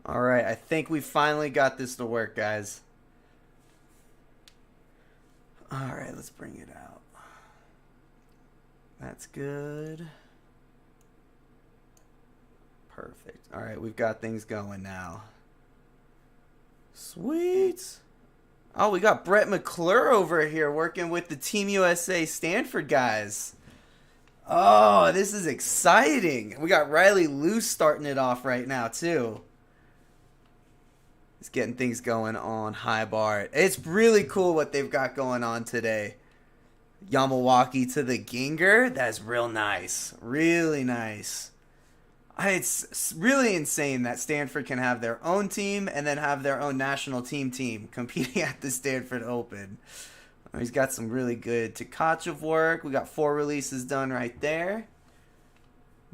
All right, I think we finally got this to work, guys. All right, let's bring it out. That's good. Perfect. All right, we've got things going now. Sweet. Oh, we got Brett McClure over here working with the Team USA Stanford guys. Oh, this is exciting. We got Riley Luce starting it off right now, too. He's getting things going on high bar. It's really cool what they've got going on today. Yamawaki to the Ginger. That's real nice. Really nice. It's really insane that Stanford can have their own team and then have their own national team competing at the Stanford Open. He's got some really good Tkachev work. We got 4 releases done right there.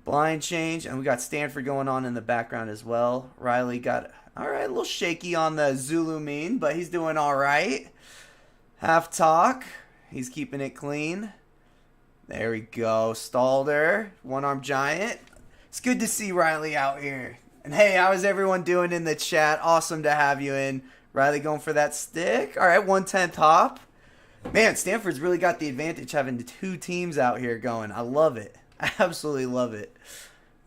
Blind change. And we got Stanford going on in the background as well. Riley got, all right, a little shaky on the Zulu mean, but he's doing all right. Half talk. He's keeping it clean. There we go. Stalder. One-arm giant. It's good to see Riley out here. And hey, how is everyone doing in the chat? Awesome to have you in. Riley going for that stick. All right, 1/10 hop. Man, Stanford's really got the advantage having 2 teams out here going. I love it. I absolutely love it.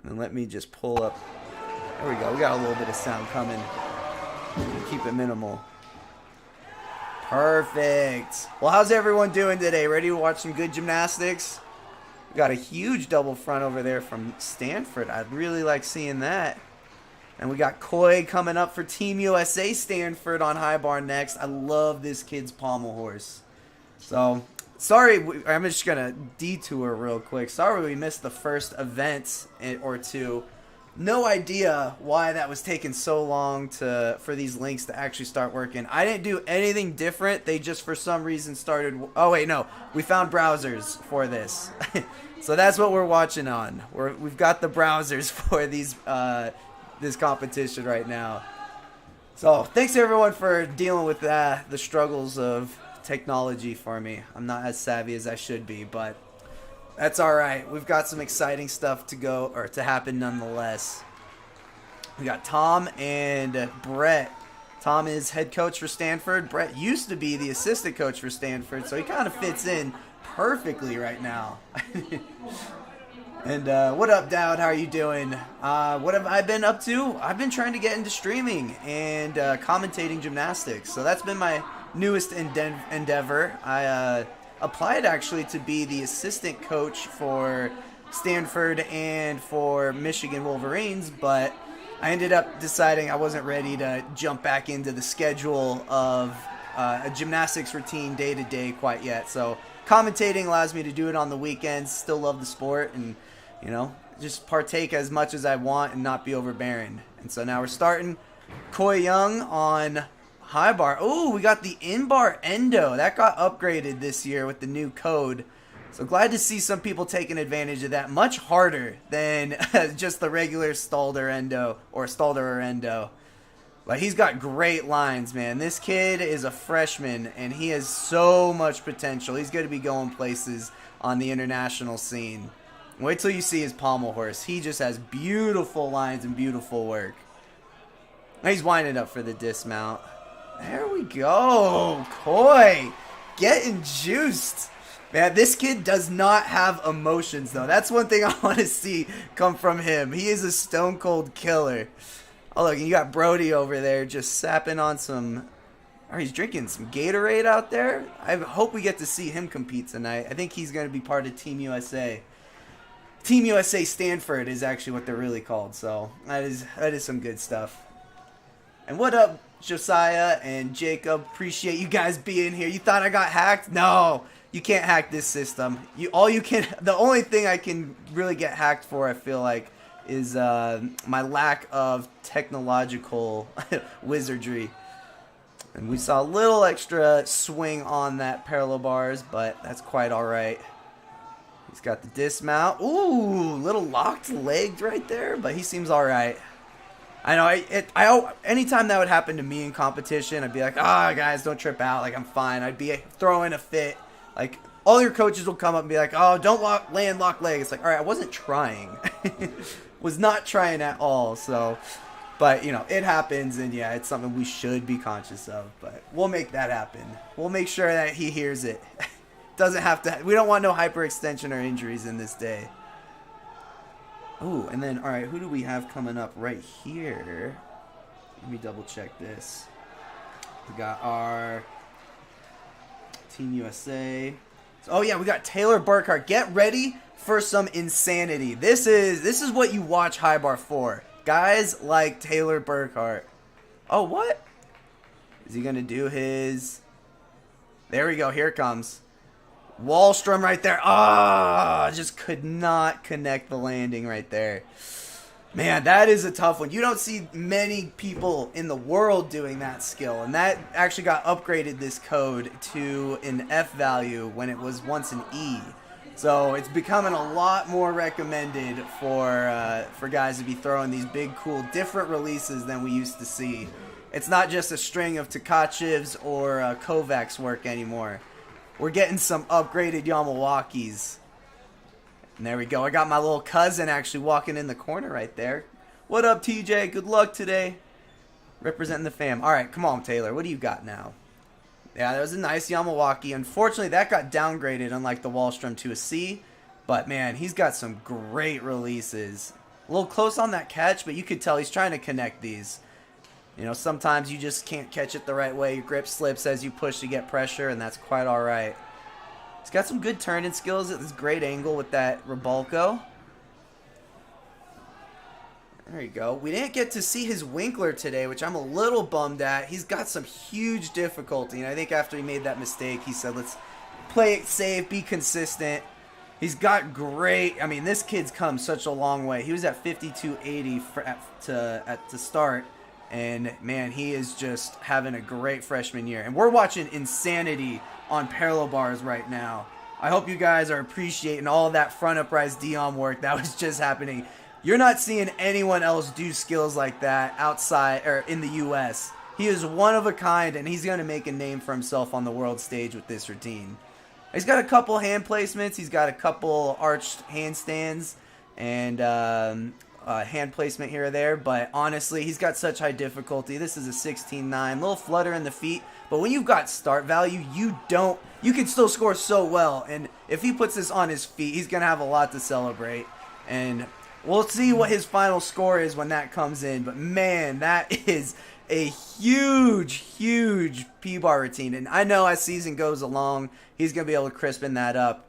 And then let me just pull up. There we go. We got a little bit of sound coming. Keep it minimal. Perfect. Well, how's everyone doing today? Ready to watch some good gymnastics? We got a huge double front over there from Stanford. I'd really like seeing that. And we got Coy coming up for Team USA Stanford on high bar next. I love this kid's pommel horse. So, sorry, I'm just going to detour real quick. Sorry we missed the first event or two. No idea why that was taking so long for these links to actually start working. I didn't do anything different. They just, for some reason, started... Oh, wait, no. We found browsers for this. So that's what we're watching on. We've got the browsers for these this competition right now. So, thanks, everyone, for dealing with the struggles of technology for me. I'm not as savvy as I should be, but that's all right. We've got some exciting stuff to happen nonetheless. We got Tom and Brett. Tom is head coach for Stanford. Brett used to be the assistant coach for Stanford, so he kind of fits in perfectly right now. And what up, Dowd? How are you doing? What have I been up to? I've been trying to get into streaming and commentating gymnastics. So that's been my newest endeavor. I applied actually to be the assistant coach for Stanford and for Michigan Wolverines, but I ended up deciding I wasn't ready to jump back into the schedule of a gymnastics routine day to day quite yet. So commentating allows me to do it on the weekends, still love the sport, and just partake as much as I want and not be overbearing. And so now we're starting Coy Young on high bar. Oh, we got the in-bar endo. That got upgraded this year with the new code. So glad to see some people taking advantage of that. Much harder than just the regular Stalder endo or Stalder endo. But he's got great lines, man. This kid is a freshman, and he has so much potential. He's going to be going places on the international scene. Wait till you see his pommel horse. He just has beautiful lines and beautiful work. Now he's winding up for the dismount. There we go. Coy getting juiced. Man, this kid does not have emotions, though. That's one thing I want to see come from him. He is a stone cold killer. Oh, look, you got Brody over there just sapping on some... Oh, he's drinking some Gatorade out there. I hope we get to see him compete tonight. I think he's going to be part of Team USA. Team USA Stanford is actually what they're really called. So that is some good stuff. And what up, Josiah and Jacob? Appreciate you guys being here. You thought I got hacked? No, you can't hack this system. The only thing I can really get hacked for, I feel like, is my lack of technological wizardry. And we saw a little extra swing on that parallel bars, but that's quite all right. He's got the dismount. Ooh, little locked legged right there, but he seems all right. I know, anytime that would happen to me in competition, I'd be like, guys, don't trip out. Like, I'm fine. I'd be throwing a fit. Like, all your coaches will come up and be like, oh, don't lock leg. It's like, all right, I wasn't trying. Was not trying at all. So, But, you know, it happens, and yeah, it's something we should be conscious of. But we'll make that happen. We'll make sure that he hears it. Doesn't have to. We don't want no hyperextension or injuries in this day. Oh, and then, all right, who do we have coming up right here? Let me double check this. We got our Team USA. Oh yeah, we got Taylor Burkhart. Get ready for some insanity. This is what you watch high bar for. Guys like Taylor Burkhart. Oh, what? Is he gonna do his? There we go. Here it comes. Wallstrom right there. Ah, just could not connect the landing right there. Man, that is a tough one. You don't see many people in the world doing that skill, and that actually got upgraded, this code, to an F value when it was once an E. So it's becoming a lot more recommended for guys to be throwing these big, cool, different releases than we used to see. It's not just a string of Tkachev's or Kovacs work anymore. We're getting some upgraded Yamawakis. And there we go. I got my little cousin actually walking in the corner right there. What up, TJ? Good luck today. Representing the fam. All right, come on, Taylor. What do you got now? Yeah, that was a nice Yamawaki. Unfortunately, that got downgraded, unlike the Wallstrom, to a C. But, man, he's got some great releases. A little close on that catch, but you could tell he's trying to connect these. You know, sometimes you just can't catch it the right way. Your grip slips as you push to get pressure, and that's quite all right. He's got some good turning skills at this great angle with that Rebalco. There you go. We didn't get to see his Winkler today, which I'm a little bummed at. He's got some huge difficulty, and I think after he made that mistake, he said, let's play it safe, be consistent. He's got great... I mean, this kid's come such a long way. He was at 52.80 to start, and, man, he is just having a great freshman year. And we're watching insanity on parallel bars right now. I hope you guys are appreciating all that front uprise Dion work that was just happening. You're not seeing anyone else do skills like that outside or in the US. He is one of a kind, and he's going to make a name for himself on the world stage with this routine. He's got a couple hand placements. He's got a couple arched handstands and hand placement here or there, but honestly, he's got such high difficulty. This is a 16.9, little flutter in the feet, but when you've got start value, you can still score so well, and if he puts this on his feet, he's going to have a lot to celebrate, and we'll see what his final score is when that comes in, but man, that is a huge, huge P-bar routine, and I know as season goes along, he's going to be able to crispen that up.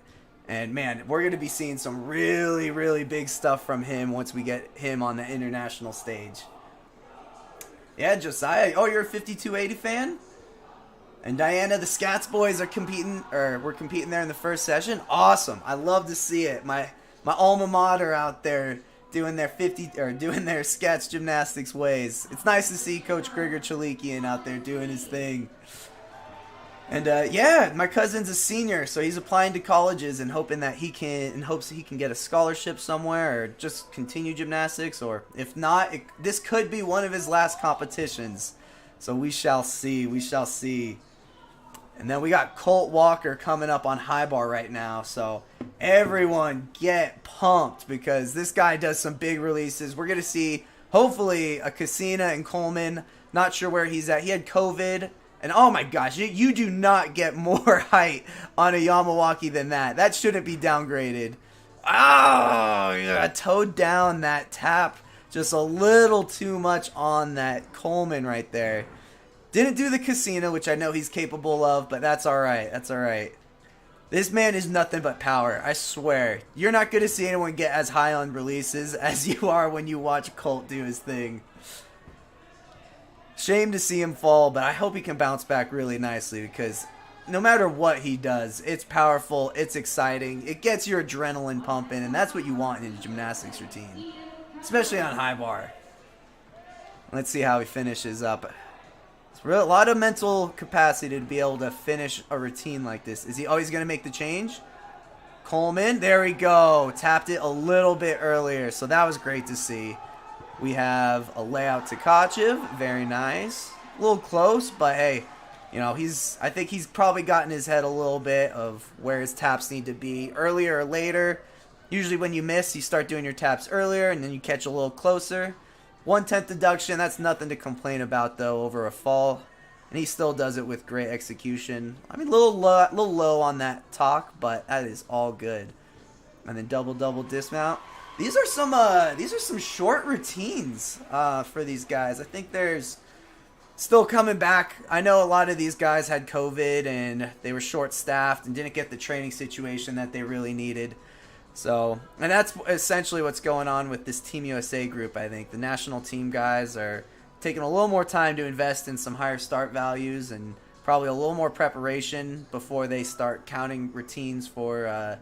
And, man, we're going to be seeing some really, really big stuff from him once we get him on the international stage. Yeah, Josiah. Oh, you're a 5280 fan? And Diana, the Scats boys are competing, or were competing there in the first session. Awesome. I love to see it. My alma mater out there doing their doing their Scats gymnastics ways. It's nice to see Coach Grigor Chalikian out there doing his thing. And yeah, my cousin's a senior, so he's applying to colleges and hopes he can get a scholarship somewhere or just continue gymnastics, or if not, this could be one of his last competitions. So we shall see. We shall see. And then we got Colt Walker coming up on high bar right now, so everyone get pumped because this guy does some big releases. We're gonna see hopefully a Cassina and Coleman. Not sure where he's at. He had COVID. And oh my gosh, you do not get more height on a Yamawaki than that. That shouldn't be downgraded. Oh, yeah, towed down that tap just a little too much on that Coleman right there. Didn't do the Casino, which I know he's capable of, but that's alright. That's alright. This man is nothing but power, I swear. You're not going to see anyone get as high on releases as you are when you watch Colt do his thing. Shame to see him fall, but I hope he can bounce back really nicely because no matter what he does, it's powerful, it's exciting, it gets your adrenaline pumping, and that's what you want in a gymnastics routine, especially on high bar. Let's see how he finishes up. It's a lot of mental capacity to be able to finish a routine like this. Is he always going to make the change? Coleman, there we go. Tapped it a little bit earlier, so that was great to see. We have a layout to Tkachev. Very nice. A little close, but hey, you know, I think he's probably got in his head a little bit of where his taps need to be earlier or later. Usually when you miss, you start doing your taps earlier, and then you catch a little closer. 1/10 deduction. That's nothing to complain about, though, over a fall. And he still does it with great execution. I mean, a little low on that talk, but that is all good. And then double dismount. These are some short routines for these guys. I think there's still coming back. I know a lot of these guys had COVID and they were short-staffed and didn't get the training situation that they really needed. So, and that's essentially what's going on with this Team USA group, I think. The national team guys are taking a little more time to invest in some higher start values and probably a little more preparation before they start counting routines for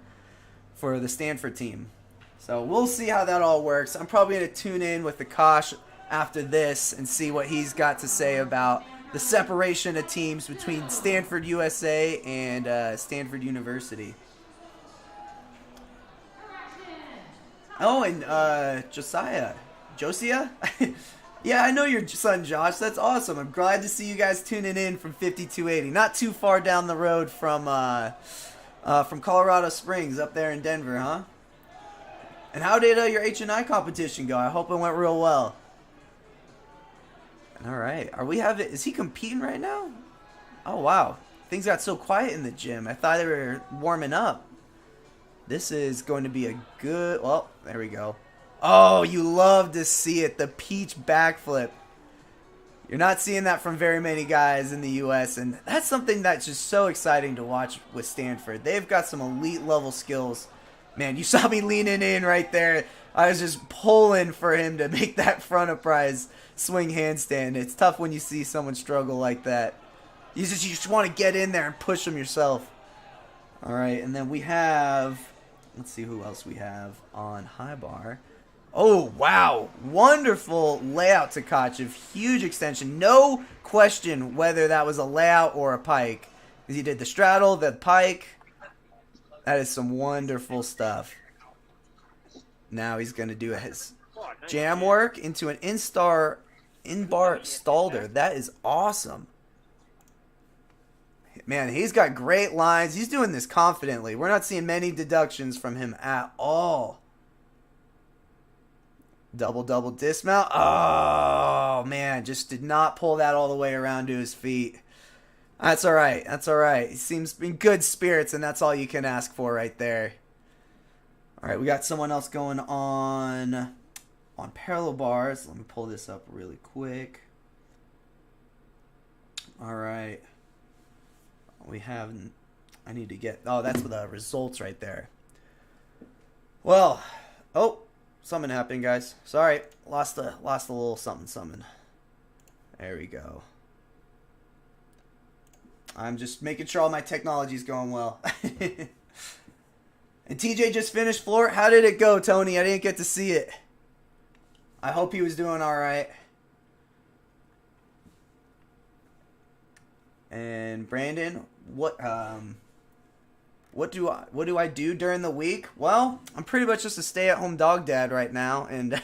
the Stanford team. So we'll see how that all works. I'm probably going to tune in with Akash after this and see what he's got to say about the separation of teams between Stanford USA and Stanford University. Oh, and Josiah. Yeah, I know your son, Josh. That's awesome. I'm glad to see you guys tuning in from 5280. Not too far down the road from Colorado Springs up there in Denver, huh? And how did your H&I competition go? I hope it went real well. All right. Is he competing right now? Oh, wow. Things got so quiet in the gym. I thought they were warming up. This is going to be a good... Well, there we go. Oh, you love to see it. The peach backflip. You're not seeing that from very many guys in the U.S., and that's something that's just so exciting to watch with Stanford. They've got some elite level skills. Man, you saw me leaning in right there. I was just pulling for him to make that front uprise swing handstand. It's tough when you see someone struggle like that. You just want to get in there and push them yourself. All right, and then we have... Let's see who else we have on high bar. Oh, wow. Wonderful layout to Kachev. Huge extension. No question whether that was a layout or a pike. He did the straddle, the pike. That is some wonderful stuff. Now he's going to do his jam work into an in-bar stalder. That is awesome. Man, he's got great lines. He's doing this confidently. We're not seeing many deductions from him at all. Double dismount. Oh, man. Just did not pull that all the way around to his feet. That's all right. That's all right. He seems in good spirits, and that's all you can ask for right there. All right, we got someone else going on parallel bars. Let me pull this up really quick. All right. I need to get... Oh, that's the results right there. Well, something happened, guys. Sorry, lost a little something. There we go. I'm just making sure all my technology's going well. And TJ just finished floor. How did it go, Tony? I didn't get to see it. I hope he was doing all right. And Brandon, what do I do during the week? Well, I'm pretty much just a stay-at-home dog dad right now, and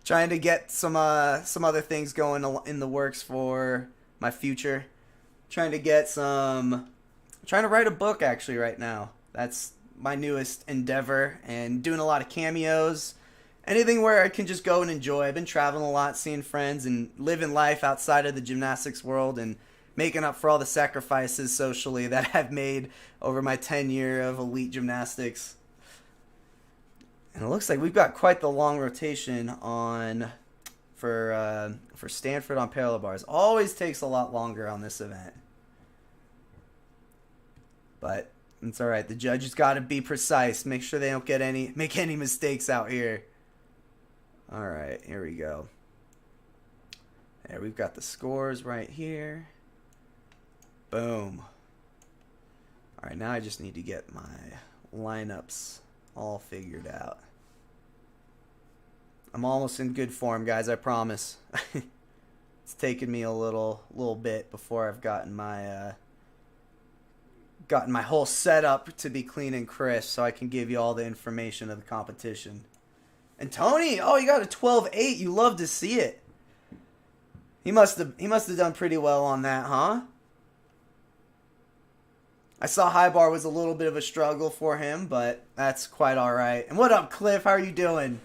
trying to get some other things going in the works for my future. Trying to write a book actually right now. That's my newest endeavor, and doing a lot of cameos. Anything where I can just go and enjoy. I've been traveling a lot, seeing friends, and living life outside of the gymnastics world, and making up for all the sacrifices socially that I've made over my 10-year of elite gymnastics. And it looks like we've got quite the long rotation on for Stanford on parallel bars. Always takes a lot longer on this event. But it's all right. The judges got to be precise. Make sure they don't make any mistakes out here. All right, here we go. There, we've got the scores right here. Boom. All right, now I just need to get my lineups all figured out. I'm almost in good form, guys, I promise. It's taken me a little bit before I've gotten my whole setup to be clean and crisp so I can give you all the information of the competition. And Tony, oh, you got a 12.8. You love to see it. He must have done pretty well on that, huh? I saw high bar was a little bit of a struggle for him, but that's quite all right. And what up, Cliff? How are you doing?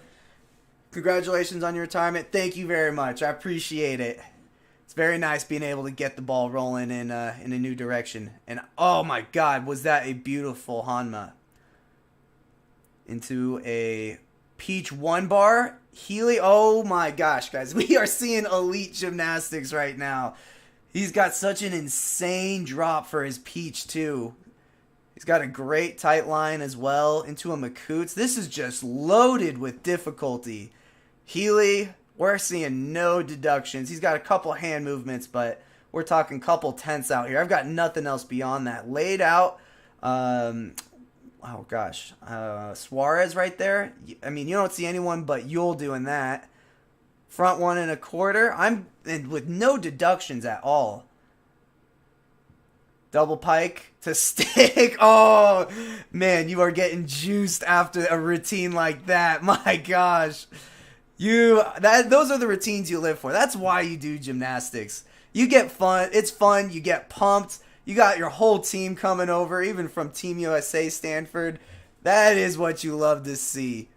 Congratulations on your retirement. Thank you very much. I appreciate it. It's very nice being able to get the ball rolling in a new direction. And oh my God, was that a beautiful Hanma into a Peach 1 bar. Healy, oh my gosh, guys. We are seeing elite gymnastics right now. He's got such an insane drop for his Peach, too. He's got a great tight line as well into a Makoots. This is just loaded with difficulty. Healy, we're seeing no deductions. He's got a couple hand movements, but we're talking couple tenths out here. I've got nothing else beyond that. Laid out, oh gosh, Suarez right there. I mean, you don't see anyone but Yule doing that. Front 1 1/4. I'm with no deductions at all. Double pike to stick. Oh man, you are getting juiced after a routine like that. My gosh, those are the routines you live for. That's why you do gymnastics. You get fun. It's fun. You get pumped. You got your whole team coming over, even from Team USA Stanford. That is what you love to see.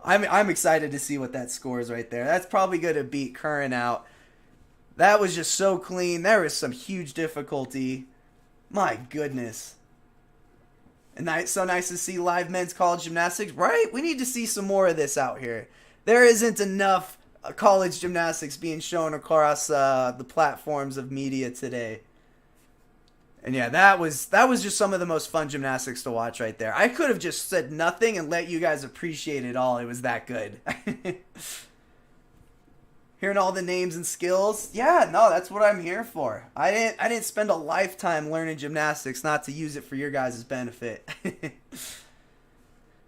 I'm excited to see what that scores right there. That's probably going to beat Curran out. That was just so clean. There is some huge difficulty. My goodness. And so nice to see live men's college gymnastics, right? We need to see some more of this out here. There isn't enough college gymnastics being shown across the platforms of media today. And yeah, that was just some of the most fun gymnastics to watch right there. I could have just said nothing and let you guys appreciate it all. It was that good. Hearing all the names and skills. Yeah, no, that's what I'm here for. I didn't spend a lifetime learning gymnastics not to use it for your guys' benefit.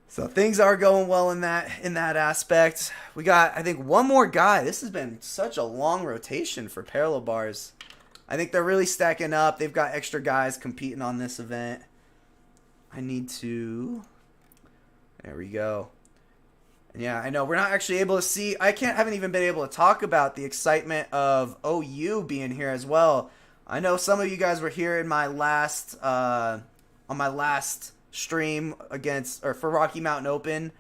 So things are going well in that aspect. We got, I think, one more guy. This has been such a long rotation for parallel bars. I think they're really stacking up. They've got extra guys competing on this event. I need to... There we go. And yeah, I know we're not actually able to see... haven't even been able to talk about the excitement of OU being here as well. I know some of you guys were here in my last... on my last stream for Rocky Mountain Open.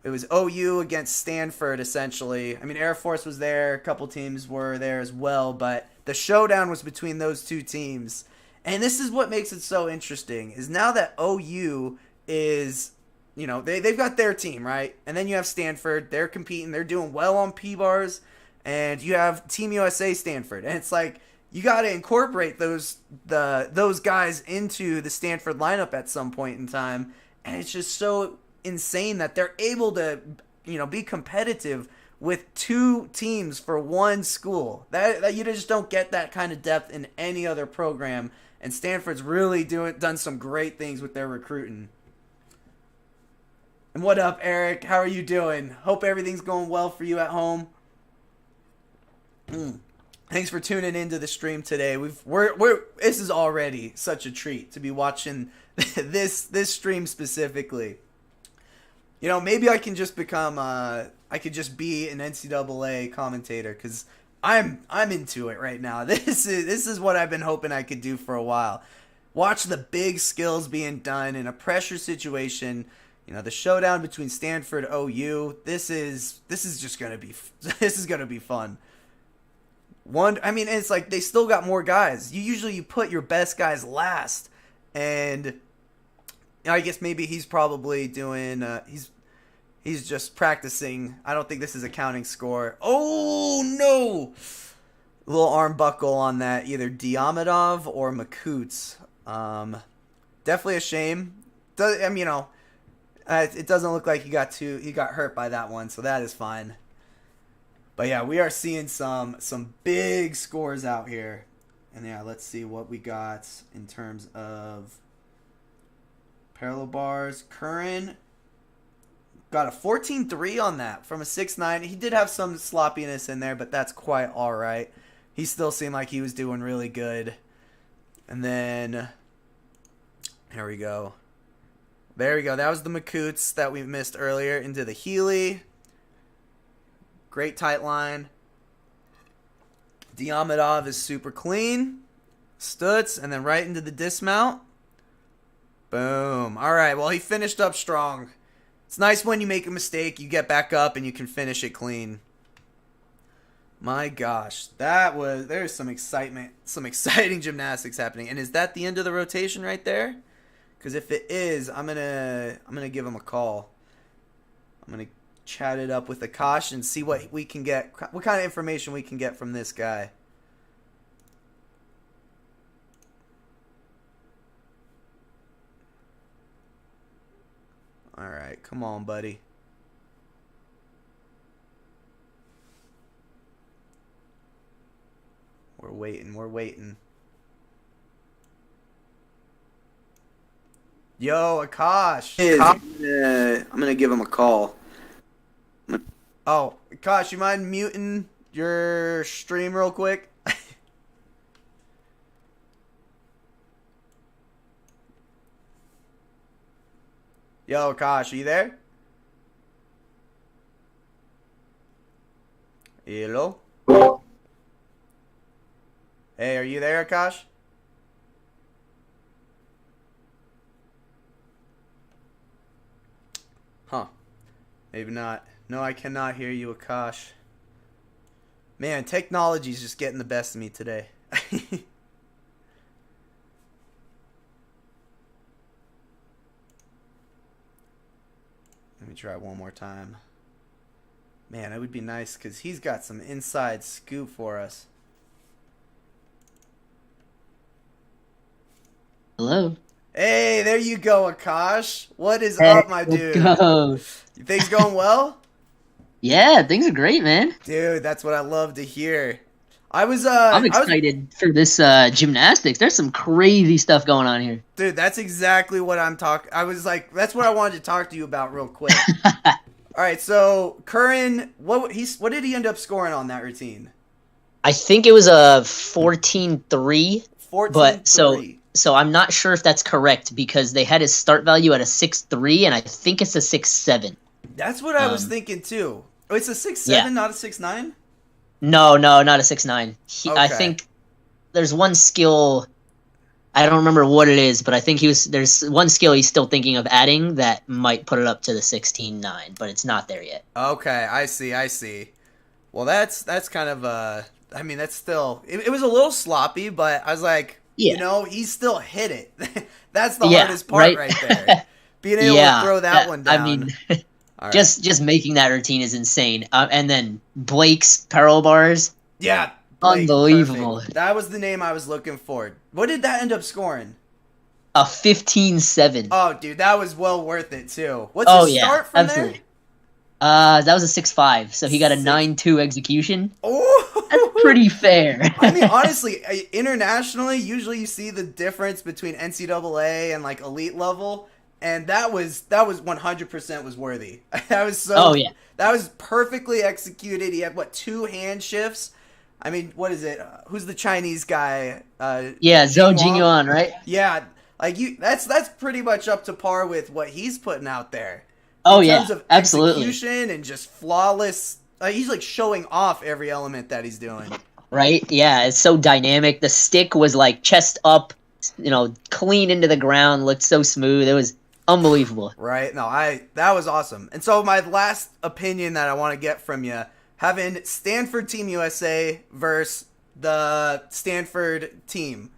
It was OU against Stanford, essentially. I mean, Air Force was there. A couple teams were there as well, but the showdown was between those two teams. And this is what makes it so interesting, is now that OU is, you know, they've got their team, right? And then you have Stanford. They're competing. They're doing well on P-bars. And you have Team USA Stanford. And it's like, you got to incorporate those guys into the Stanford lineup at some point in time. And it's just so insane that they're able to, you know, be competitive with two teams for one school. That you just don't get that kind of depth in any other program. And Stanford's really done some great things with their recruiting. And what up, Eric? How are you doing? Hope everything's going well for you at home. Thanks for tuning into the stream today. This is already such a treat to be watching this stream specifically. You know, maybe I can just become I could just be an NCAA commentator, because I'm into it right now. This is what I've been hoping I could do for a while. Watch the big skills being done in a pressure situation. You know, the showdown between Stanford OU. This is just gonna be fun. I mean, it's like they still got more guys. You put your best guys last, and I guess maybe he's probably doing he's just practicing. I don't think this is a counting score. Oh no! A little arm buckle on that, either Diamidov or Makoots. Definitely a shame. You know, it doesn't look like he got hurt by that one, so that is fine. But yeah, we are seeing some big scores out here. And yeah, let's see what we got in terms of parallel bars. Curran got a 14-3 on that from a 6'9". He did have some sloppiness in there, but that's quite all right. He still seemed like he was doing really good. And then, here we go. There we go. That was the Makoots that we missed earlier into the Healy. Great tight line. Diamidov is super clean. Stutz, and then right into the dismount. Boom. All right, well, he finished up strong. It's nice when you make a mistake, you get back up and you can finish it clean. My gosh, there's some excitement, some exciting gymnastics happening. And is that the end of the rotation right there? Because if it is, I'm gonna give him a call. I'm gonna chat it up with Akash and see what we can get, what kind of information we can get from this guy. All right, come on, buddy. We're waiting. Yo, Akash. I'm gonna give him a call. Oh, Akash, you mind muting your stream real quick? Yo, Akash, are you there? Hello? Hey, are you there, Akash? Huh. Maybe not. No, I cannot hear you, Akash. Man, technology's just getting the best of me today. Let me try one more time. Man, it would be nice because he's got some inside scoop for us. Hello. Hey, there you go, Akash. What is up, my dude? Go. Things going well? Yeah, things are great, man. Dude, that's what I love to hear. I'm excited for this gymnastics. There's some crazy stuff going on here. Dude, that's exactly what I'm talking. I was like, that's what I wanted to talk to you about real quick. All right, so Curran, what did he end up scoring on that routine? I think it was a 14-3. 14-3. But so I'm not sure if that's correct because they had his start value at a 6.3 and I think it's a 6.7. That's what I was thinking too. Oh, it's a 6.7, yeah. Not a 6.9? No, not a 6.9. Okay. I think there's one skill. I don't remember what it is, but I think there's one skill he's still thinking of adding that might put it up to the 16.9, but it's not there yet. Okay, I see. Well, that's kind of I mean, that's still it was a little sloppy, but I was like, yeah. You know, he still hit it. That's the hardest part right there. Being able to throw that one down. I mean, right. just making that routine is insane. And then Blake's parallel bars. Yeah. Blake, unbelievable. Perfect. That was the name I was looking for. What did that end up scoring? A 15.7. Oh, dude, that was well worth it, too. What's his start from absolutely. There? That was a 6.5, so he got a 9.2 execution. Oh! That's pretty fair. I mean, honestly, internationally, usually you see the difference between NCAA and, like, elite level, and that was 100% was worthy. That was so... Oh, yeah. That was perfectly executed. He had, 2 hand shifts? I mean, what is it? Who's the Chinese guy? Zhou Jingyuan, right? Yeah, like that's pretty much up to par with what he's putting out there. Oh, in terms of absolutely. Execution and just flawless. He's like showing off every element that he's doing. Right? Yeah, it's so dynamic. The stick was like chest up, clean into the ground. Looked so smooth. It was unbelievable. Right? No, that was awesome. And so my last opinion that I want to get from you. Having Stanford Team USA versus the Stanford team.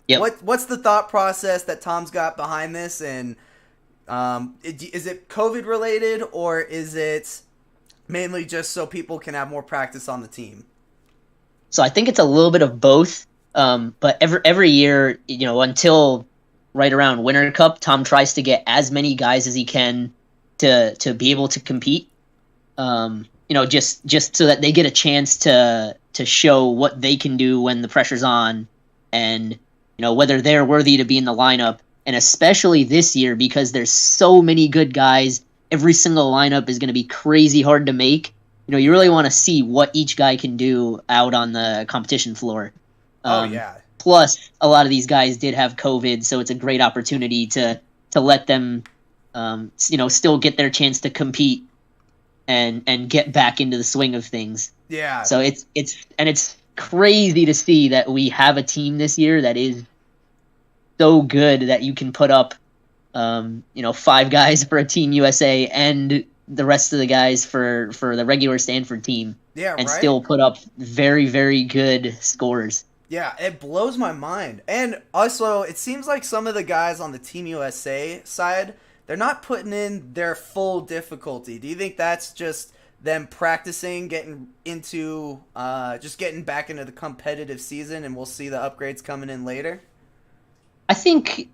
Yep. What's the thought process that Tom's got behind this? And is it COVID related or is it mainly just so people can have more practice on the team? So I think it's a little bit of both. But every year, until right around Winter Cup, Tom tries to get as many guys as he can to be able to compete. Just so that they get a chance to show what they can do when the pressure's on and, whether they're worthy to be in the lineup. And especially this year because there's so many good guys, every single lineup is going to be crazy hard to make. You really want to see what each guy can do out on the competition floor. Plus, a lot of these guys did have COVID, so it's a great opportunity to let them, still get their chance to compete. And get back into the swing of things. Yeah. So it's crazy to see that we have a team this year that is so good that you can put up 5 guys for a Team USA and the rest of the guys for the regular Stanford team, Yeah, and right? still put up very, very good scores. Yeah, it blows my mind. And also, it seems like some of the guys on the Team USA side, they're not putting in their full difficulty. Do you think that's just them practicing, getting into, just getting back into the competitive season, and we'll see the upgrades coming in later? I think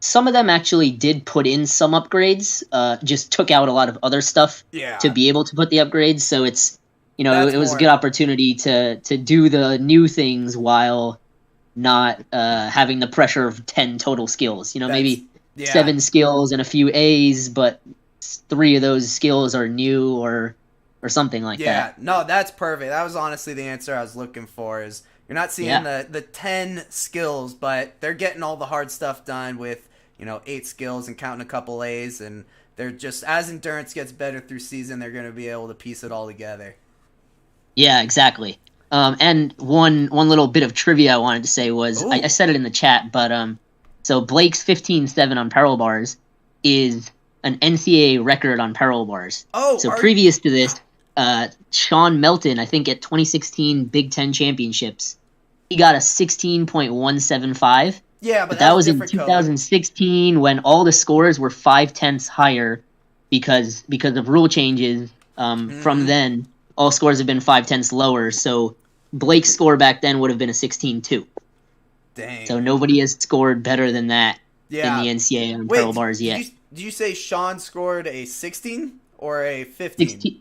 some of them actually did put in some upgrades, just took out a lot of other stuff to Yeah, be able to put the upgrades. So it's, that's it was a good more. opportunity to do the new things while not having the pressure of 10 total skills. That's Maybe yeah, 7 skills and a few A's, but 3 of those skills are new or something like yeah. that. No, that's perfect. That was honestly the answer I was looking for. Is you're not seeing Yeah. the 10 skills, but they're getting all the hard stuff done with 8 skills and counting a couple A's, and they're just as endurance gets better through season, they're going to be able to piece it all together. Yeah, exactly. And one little bit of trivia I wanted to say was I Oh, said it in the chat, but so Blake's 15.7 on parallel bars is an NCAA record on parallel bars. oh, So are previous to this, Sean Melton, I think at 2016 Big Ten championships, he got a 16.175, yeah, but but that that was a was in different code. 2016 when all the scores were 5/10 higher because of rule changes. From Mm-hmm. then, all scores have been 5/10 lower. So Blake's score back then would have been a 16.2. So Dang. nobody has scored better than that in Yeah. the NCAA on parallel Wait, bars did yet. you did you say Sean scored a 16 or a 15? 16,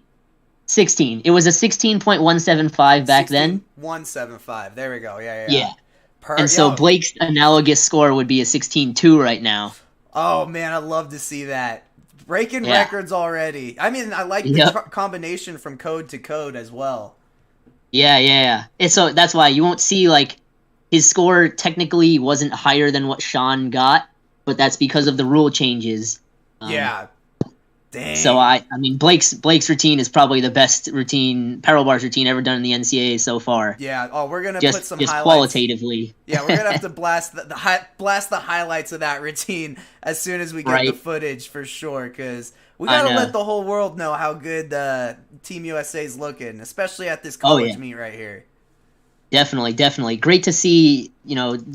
16. It was a 16.175 back then. 16,175. There we go. Yeah, yeah, yeah. Yeah. And so Yo. Blake's analogous score would be a 16.2 right now. Oh man, I'd love to see that. Breaking Yeah. records already. I mean, I like the Yep. combination from code to code as well. Yeah, yeah, yeah. And so that's why you won't see his score technically wasn't higher than what Sean got, but that's because of the rule changes. Um, Yeah. so Dang. I mean Blake's routine is probably the best routine parallel bars routine ever done in the NCAA so far. Yeah. Oh, we're gonna put Just some just highlights. qualitatively, Yeah, we're gonna have to blast the highlights of that routine as soon as we get the right? footage for sure. Because we I gotta know. let the whole world know how good Team USA's looking, especially at this Oh college yeah, meet right here. definitely, definitely. Great to see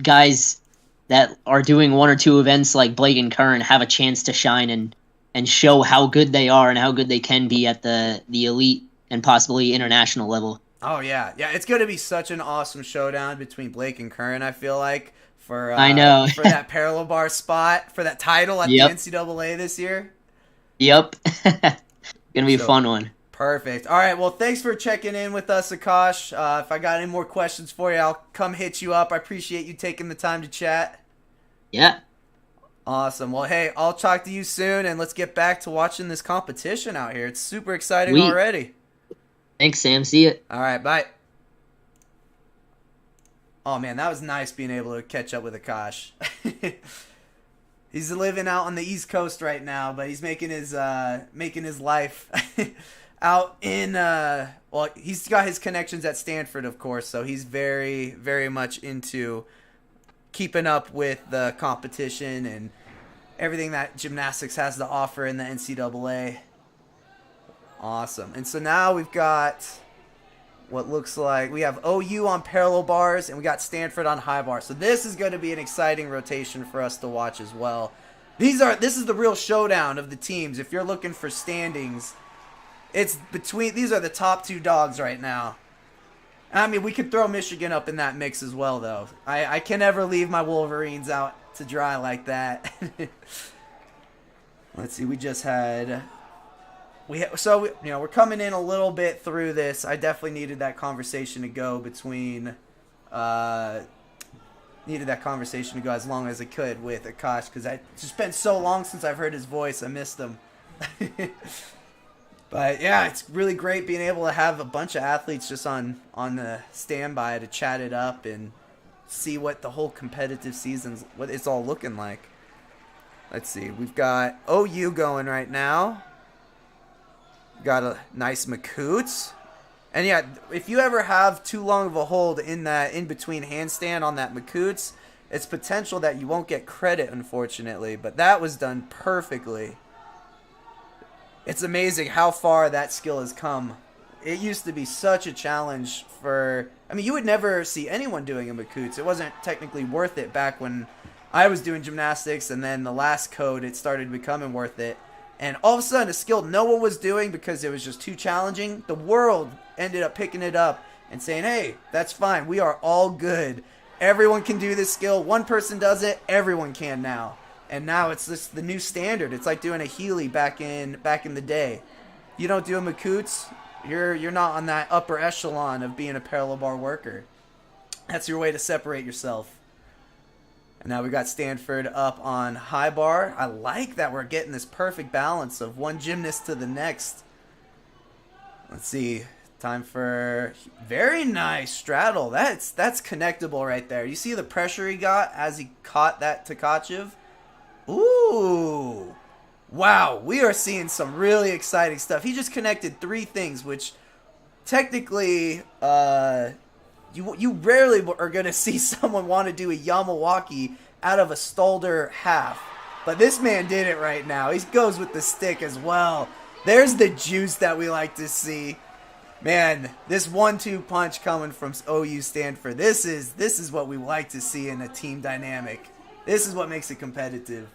guys that are doing one or two events like Blake and Curran have a chance to shine and show how good they are and how good they can be at the elite and possibly international level. Oh yeah, yeah. It's gonna be such an awesome showdown between Blake and Curran. I feel like I know. for that parallel bar spot for that title at the Yep. NCAA this year. Yep. Gonna be a So fun one. perfect. All right. Well, thanks for checking in with us, Akash. If I got any more questions for you, I'll come hit you up. I appreciate you taking the time to chat. Yeah. Awesome. Well, hey, I'll talk to you soon, and let's get back to watching this competition out here. It's super exciting Sweet. already. Thanks, Sam. See ya. All right. Bye. Oh man, that was nice being able to catch up with Akash. He's living out on the East Coast right now, but he's making his life out in well, he's got his connections at Stanford, of course, so he's very very much into keeping up with the competition and everything that gymnastics has to offer in the NCAA. Awesome. And so now we've got what looks like we have OU on parallel bars and we got Stanford on high bar. So this is going to be an exciting rotation for us to watch as well. This is the real showdown of the teams. If you're looking for standings, it's between these are the top two dogs right now. I mean, we could throw Michigan up in that mix as well, though. I can never leave my Wolverines out to dry like that. Let's see. We just had we're coming in a little bit through this. I definitely needed that conversation to go between needed that conversation to go as long as it could with Akash because it's just been so long since I've heard his voice. I missed him. But yeah, it's really great being able to have a bunch of athletes just on the standby to chat it up and see what the whole competitive season's what it's all looking like. Let's see. We've got OU going right now. Got a nice Makoots. And yeah, if you ever have too long of a hold in that in between handstand on that Makoots, it's potential that you won't get credit, unfortunately. But that was done perfectly. It's amazing how far that skill has come. It used to be such a challenge for... I mean, you would never see anyone doing a Makutes. It wasn't technically worth it back when I was doing gymnastics, and then the last code, it started becoming worth it. And all of a sudden, a skill no one was doing because it was just too challenging, the world ended up picking it up and saying, hey, that's fine. We are all good. Everyone can do this skill. One person does it. Everyone can now. And now it's just the new standard. It's like doing a Healy back in the day. You don't do a Makutes, you're not on that upper echelon of being a parallel bar worker. That's your way to separate yourself. And now we got Stanford up on high bar. I like that we're getting this perfect balance of one gymnast to the next. Let's see. Time for very nice straddle. That's connectable right there. You see the pressure he got as he caught that Tkachev? Ooh. Wow, we are seeing some really exciting stuff. He just connected 3 things, which technically you rarely are going to see someone want to do a Yamawaki out of a Stalder half. But this man did it right now. He goes with the stick as well. There's the juice that we like to see. Man, this 1-2 punch coming from OU Stanford. This is what we like to see in a team dynamic. This is what makes it competitive.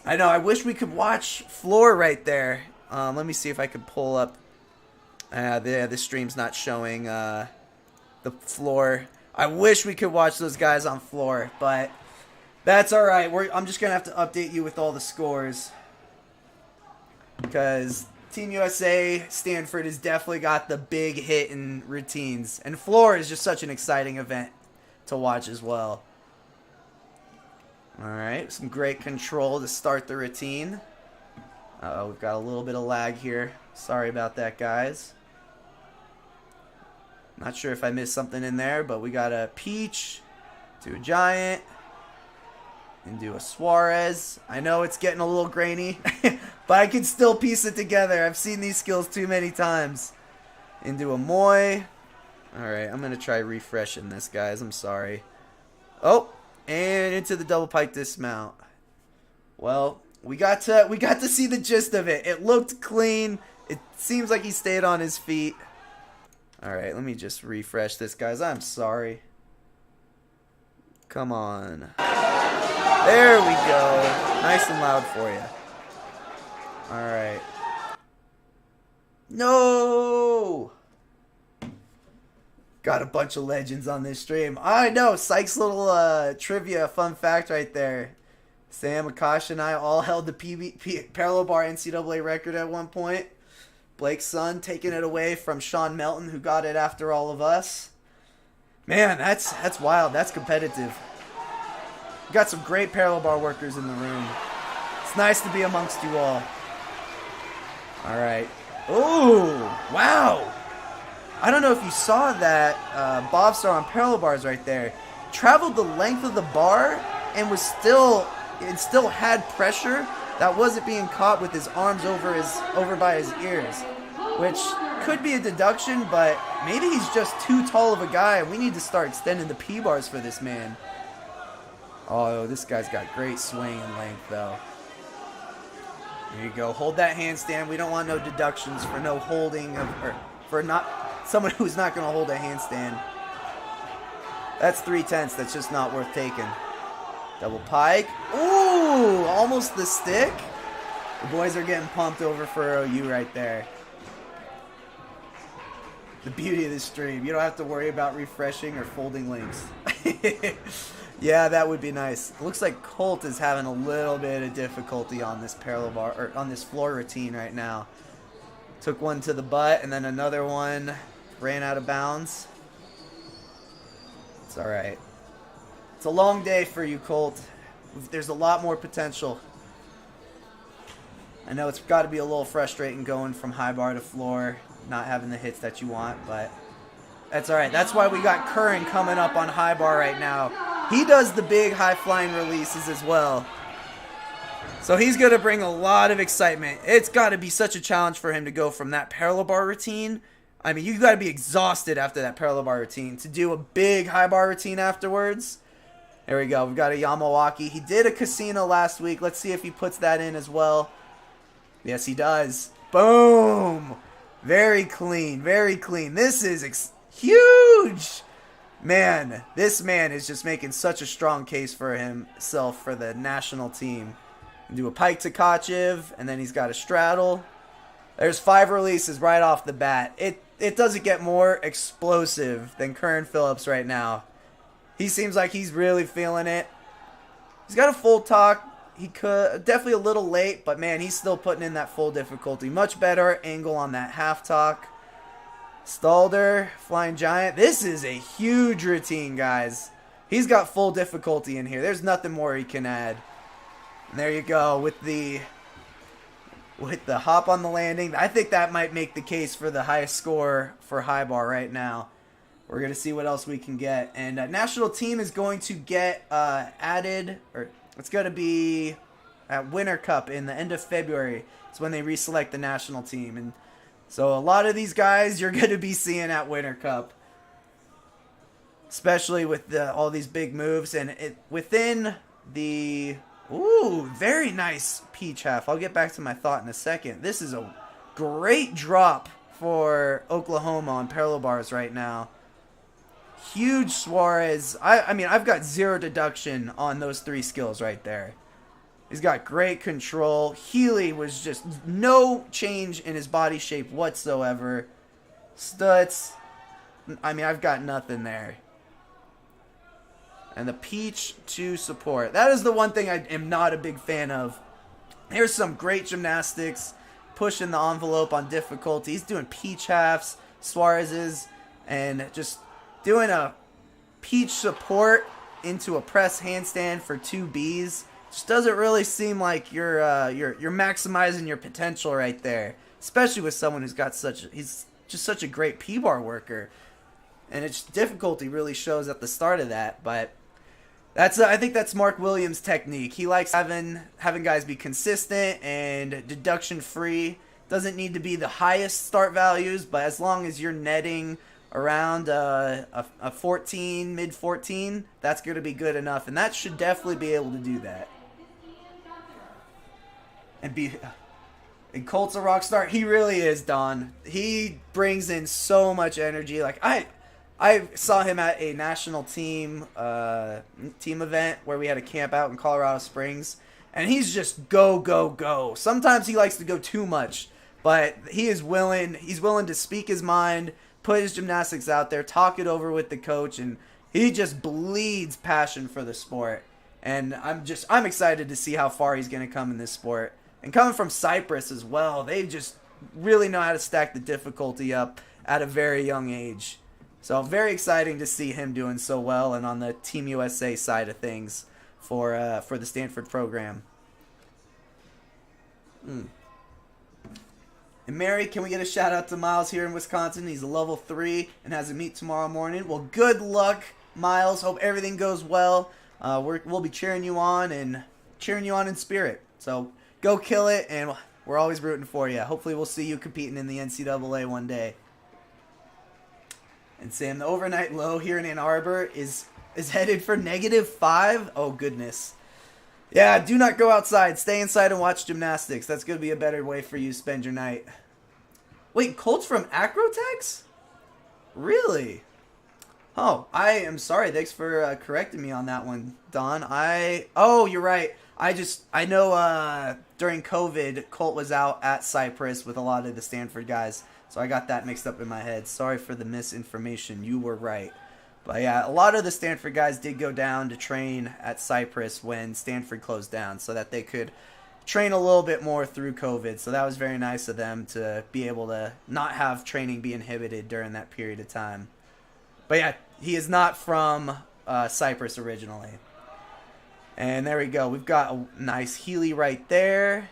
I know, I wish we could watch floor right there. Let me see if I could pull up. The stream's not showing the floor. I wish we could watch those guys on floor, but that's all right. I'm just going to have to update you with all the scores. Because Team USA, Stanford has definitely got the big hit in routines. And floor is just such an exciting event to watch as well. Alright, some great control to start the routine. Uh-oh, we've got a little bit of lag here. Sorry about that, guys. Not sure if I missed something in there, but we got a Peach, do a Giant, and do a Suarez. I know it's getting a little grainy, but I can still piece it together. I've seen these skills too many times. Into a Moy. Alright, I'm going to try refreshing this, guys. I'm sorry. Oh! And into the double pike dismount. Well, we got to see the gist of it. It looked clean. It seems like he stayed on his feet. Alright, let me just refresh this, guys. I'm sorry. Come on. There we go. Nice and loud for you. Alright. No! Got a bunch of legends on this stream. I know. Sykes' little trivia fun fact right there. Sam, Akash, and I all held the parallel bar NCAA record at one point. Blake's son taking it away from Sean Melton, who got it after all of us. Man, that's wild. That's competitive. We got some great parallel bar workers in the room. It's nice to be amongst you all. All right. Ooh, wow. I don't know if you saw that Bobstar on parallel bars right there. Traveled the length of the bar and still had pressure that wasn't being caught with his arms over by his ears, which could be a deduction, but maybe he's just too tall of a guy and we need to start extending the P bars for this man. Oh, this guy's got great swing and length though. There you go. Hold that handstand. We don't want no deductions for no holding or for not someone who's not going to hold a handstand. That's 3/10. That's just not worth taking. Double pike. Ooh, almost the stick. The boys are getting pumped over for OU right there. The beauty of this stream. You don't have to worry about refreshing or folding links. Yeah, that would be nice. It looks like Colt is having a little bit of difficulty on this parallel bar or on this floor routine right now. Took one to the butt and then another one ran out of bounds. It's all right. It's a long day for you, Colt. There's a lot more potential. I know it's got to be a little frustrating going from high bar to floor, not having the hits that you want, but that's all right. That's why we got Curran coming up on high bar right now. He does the big high-flying releases as well. So he's going to bring a lot of excitement. It's got to be such a challenge for him to go from that parallel bar routine. I mean, you got to be exhausted after that parallel bar routine. To do a big high bar routine afterwards, There we go. We've got a Yamawaki. He did a Casino last week. Let's see if he puts that in as well. Yes, he does. Boom! Very clean. Very clean. This is huge! Man, this man is just making such a strong case for himself for the national team. Do a pike to Kachev, and then he's got a straddle. There's 5 releases right off the bat. It doesn't get more explosive than Kern Phillips right now. He seems like he's really feeling it. He's got a full talk. He could definitely a little late, but man, he's still putting in that full difficulty. Much better angle on that half talk. Stalder, Flying Giant. This is a huge routine, guys. He's got full difficulty in here. There's nothing more he can add. And there you go with the hop on the landing. I think that might make the case for the highest score for high bar right now. We're going to see what else we can get. And national team is going to get added, or it's going to be at Winter Cup in the end of February. It's when they reselect the national team. And so a lot of these guys you're going to be seeing at Winter Cup, especially with all these big moves. And within the... Ooh, very nice peach half. I'll get back to my thought in a second. This is a great drop for Oklahoma on parallel bars right now. Huge Suarez. I mean, I've got 0 deduction on those 3 skills right there. He's got great control. Healy was just no change in his body shape whatsoever. Stutz. I mean, I've got nothing there. And the peach to support. That is the one thing I am not a big fan of. Here's some great gymnastics. Pushing the envelope on difficulty. He's doing peach halves, Suarez's, and just doing a peach support into a press handstand for 2 Bs. Just doesn't really seem like you're maximizing your potential right there. Especially with someone who's got he's just such a great P-bar worker. And its difficulty really shows at the start of that, but I think that's Mark Williams' technique. He likes having guys be consistent and deduction free. Doesn't need to be the highest start values, but as long as you're netting around a 14, mid 14, that's going to be good enough, and that should definitely be able to do that. And Colt's a rock star. He really is, Don. He brings in so much energy. Like I saw him at a national team event where we had a camp out in Colorado Springs, and he's just go, go, go. Sometimes he likes to go too much, but he's willing to speak his mind, put his gymnastics out there, talk it over with the coach, and he just bleeds passion for the sport. And I'm excited to see how far he's going to come in this sport. And coming from Cyprus as well, they just really know how to stack the difficulty up at a very young age. So very exciting to see him doing so well, and on the Team USA side of things for the Stanford program. And Mary, can we get a shout out to Miles here in Wisconsin? He's a level 3 and has a meet tomorrow morning. Well, good luck, Miles. Hope everything goes well. We'll be cheering you on in spirit. So go kill it, and we're always rooting for you. Hopefully we'll see you competing in the NCAA one day. And Sam, the overnight low here in Ann Arbor is headed for -5. Oh, goodness. Yeah, do not go outside. Stay inside and watch gymnastics. That's going to be a better way for you to spend your night. Wait, Colt's from Acrotex? Really? Oh, I am sorry. Thanks for correcting me on that one, Don. Oh, you're right. I know during COVID, Colt was out at Cyprus with a lot of the Stanford guys. So I got that mixed up in my head. Sorry for the misinformation. You were right. But yeah, a lot of the Stanford guys did go down to train at Cyprus when Stanford closed down so that they could train a little bit more through COVID. So that was very nice of them to be able to not have training be inhibited during that period of time. But yeah, he is not from Cyprus originally. And there we go. We've got a nice Healy right there.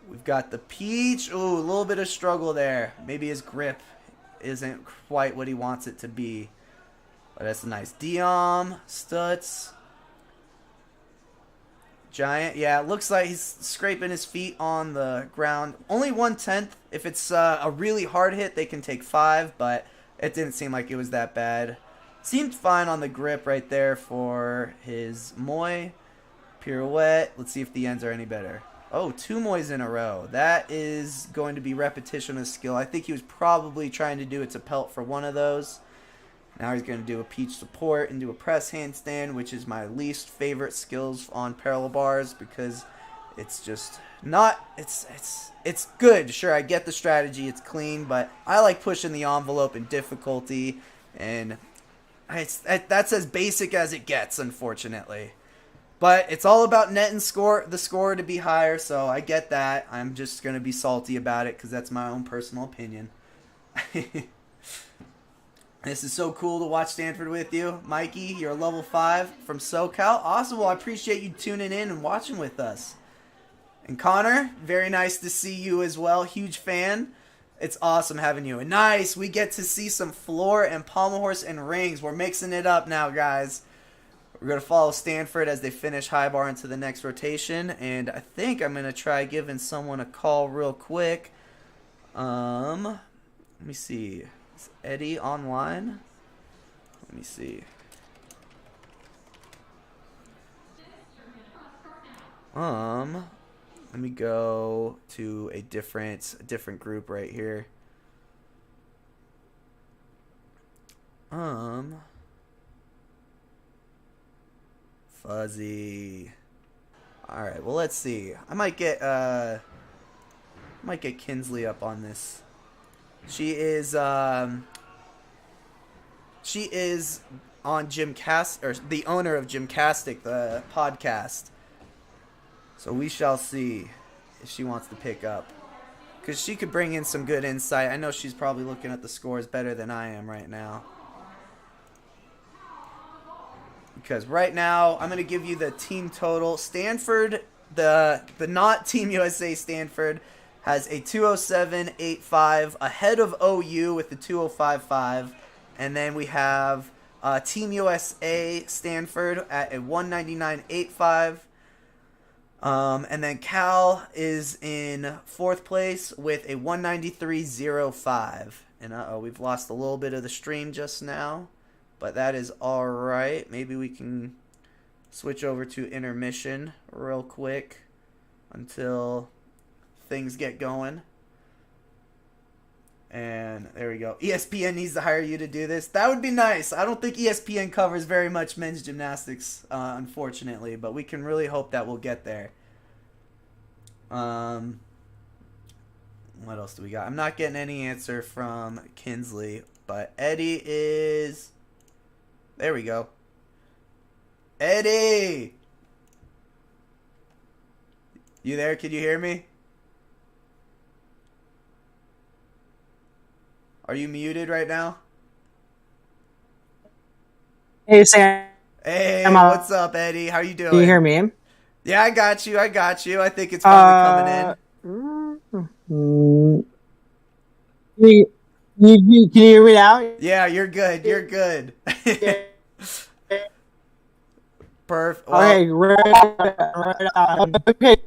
We've got the peach. Ooh, a little bit of struggle there. Maybe his grip isn't quite what he wants it to be. But that's a nice Diom, Stutz. Giant. Yeah, it looks like he's scraping his feet on the ground. Only 1/10. If it's a really hard hit, they can take 5, but it didn't seem like it was that bad. Seemed fine on the grip right there for his Moi. Pirouette. Let's see if the ends are any better. Oh, 2 Mois in a row. That is going to be repetition of skill. I think he was probably trying to do it to pelt for one of those. Now he's going to do a peach support and do a press handstand, which is my least favorite skills on parallel bars because it's just not, it's good. Sure, I get the strategy. It's clean, but I like pushing the envelope in difficulty, and that's as basic as it gets, unfortunately. But it's all about net and the score to be higher, so I get that. I'm just going to be salty about it because that's my own personal opinion. This is so cool to watch Stanford with you. Mikey, you're a level 5 from SoCal. Awesome. Well, I appreciate you tuning in and watching with us. And Connor, very nice to see you as well. Huge fan. It's awesome having you. And nice, we get to see some floor and pommel horse and rings. We're mixing it up now, guys. We're going to follow Stanford as they finish high bar into the next rotation. And I think I'm going to try giving someone a call real quick. Let me see. Is Eddie online? Let me see. Let me go to a different group right here. Fuzzy. All right, well, let's see. I might get Kinsley up on this. She is on Gymcast, or the owner of Gymnastic, the podcast. So we shall see if she wants to pick up, because she could bring in some good insight. I know she's probably looking at the scores better than I am right now. Because right now, I'm going to give you the team total. Stanford, the not Team USA Stanford, has a 207.85 ahead of OU with the 205.5. And then we have Team USA Stanford at a 199.85. And then Cal is in 4th place with a 193.05. And we've lost a little bit of the stream just now. But that is alright. Maybe we can switch over to intermission real quick until things get going. And there we go. ESPN needs to hire you to do this. That would be nice. I don't think ESPN covers very much men's gymnastics, unfortunately. But we can really hope that we'll get there. What else do we got? I'm not getting any answer from Kinsley. But Eddie is... There we go. Eddie! You there? Can you hear me? Are you muted right now? Hey, Sam. Hey, what's up, Eddie? How you doing? Can you hear me? Yeah, I got you. I think it's finally coming in. Can you hear me now? Yeah, you're good. You're good. Perfect. Well, okay, okay.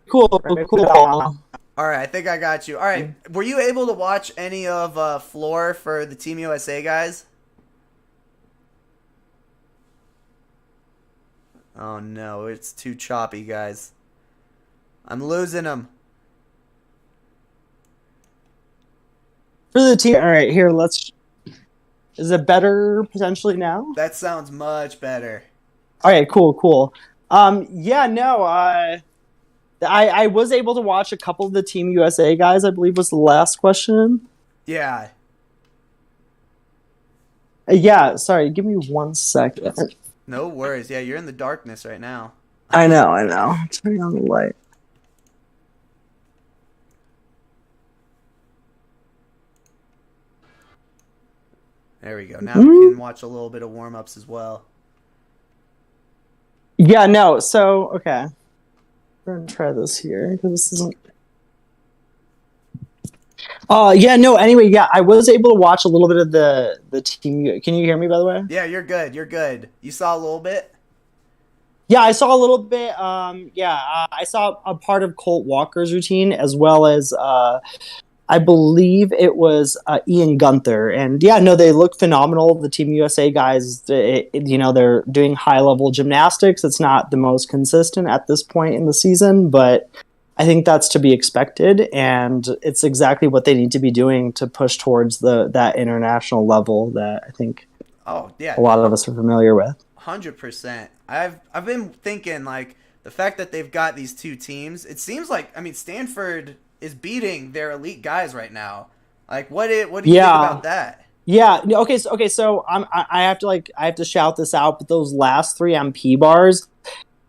Cool. All right, I think I got you. All right, were you able to watch any of floor for the Team USA guys? Oh no, it's too choppy, guys. I'm losing them. For the team. All right, here, let's... Is it better potentially now? That sounds much better. All right, cool. Yeah, no, I was able to watch a couple of the Team USA guys, I believe was the last question. Yeah. Yeah, sorry, give me 1 second. No worries. Yeah, you're in the darkness right now. I know. Turning on the light. There we go. Now we can watch a little bit of warm-ups as well. Yeah, no, so, okay. We're going to try this here, because this isn't... yeah, no, anyway, yeah, I was able to watch a little bit of the team... Can you hear me, by the way? Yeah, you're good. You saw a little bit? Yeah, I saw a little bit. I saw a part of Colt Walker's routine, as well as I believe it was Ian Gunther. And yeah, no, they look phenomenal. The Team USA guys, they're doing high level gymnastics. It's not the most consistent at this point in the season, but I think that's to be expected, and it's exactly what they need to be doing to push towards that international level that I think Oh yeah, a lot of us are familiar with. 100%. I've been thinking like the fact that they've got these two teams. It seems like Stanford is beating their elite guys right now. Like what do you think about that? Yeah. So I have to shout this out, but those last three MP bars,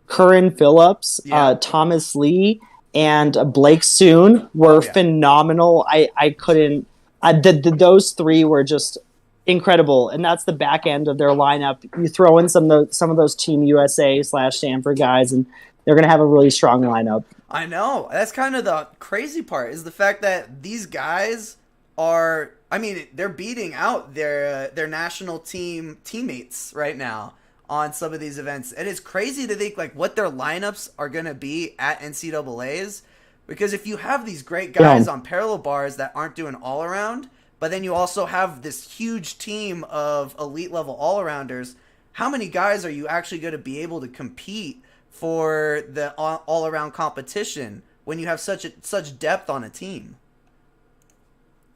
Curran Phillips, Thomas Lee, and Blake Soon were phenomenal. I couldn't. Those three were just incredible, and that's the back end of their lineup. You throw in some of those Team USA / Stanford guys, and they're going to have a really strong lineup. I know. That's kind of the crazy part is the fact that these guys are. I mean, they're beating out their national teammates right now on some of these events. It is crazy to think like what their lineups are going to be at NCAAs, because if you have these great guys on parallel bars that aren't doing all around, but then you also have this huge team of elite level all arounders, how many guys are you actually going to be able to compete for the all around competition when you have such depth on a team?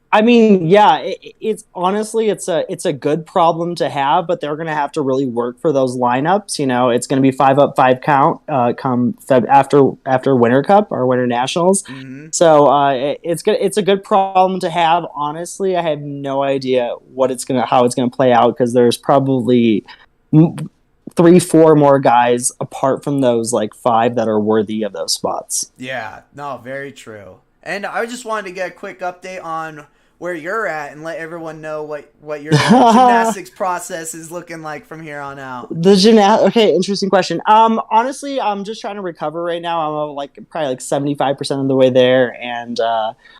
I mean, yeah, it's honestly it's a good problem to have, but they're going to have to really work for those lineups. It's going to be 5 up, 5 count come after Winter Cup or Winter Nationals. Mm-hmm. So it's a good problem to have. Honestly, I have no idea how it's gonna play out, because there's probably 3-4 more guys apart from those like 5 that are worthy of those spots. Yeah, no, very true. And I just wanted to get a quick update on where you're at and let everyone know what your gymnastics process is looking like from here on out. Okay, interesting question. Honestly, I'm just trying to recover right now. I'm probably 75% of the way there, and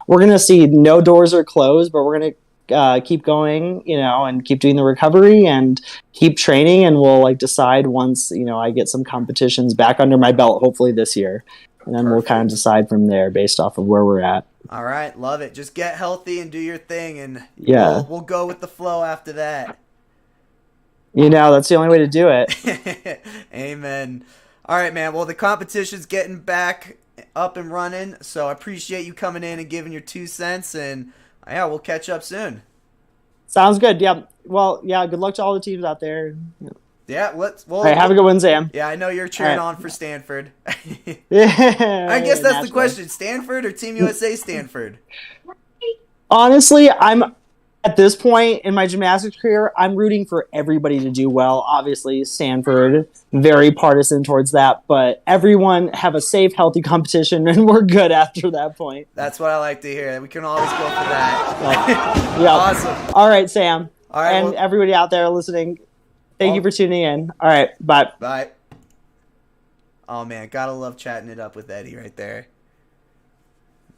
we're gonna see no doors are closed, but we're gonna keep going, and keep doing the recovery and keep training, and we'll decide once I get some competitions back under my belt, hopefully this year, and then we'll kind of decide from there based off of where we're at. All right, love it. Just get healthy and do your thing, and we'll go with the flow after that. That's the only way to do it. Amen. All right, man. Well, the competition's getting back up and running, so I appreciate you coming in and giving your 2 cents, and we'll catch up soon. Sounds good. Yeah. Well, yeah, good luck to all the teams out there. Yeah, all right, have a good one, Sam. Yeah, I know you're cheering on for Stanford. Yeah. I guess that's the question. Stanford or Team USA Stanford? Honestly, I'm at this point in my gymnastics career, I'm rooting for everybody to do well. Obviously, Stanford, very partisan towards that, but everyone have a safe, healthy competition, and we're good after that point. That's what I like to hear. We can always go for that. Yeah. Awesome. All right, Sam. All right, and everybody out there listening, thank you for tuning in. All right, bye. Bye. Oh, man, gotta love chatting it up with Eddie right there.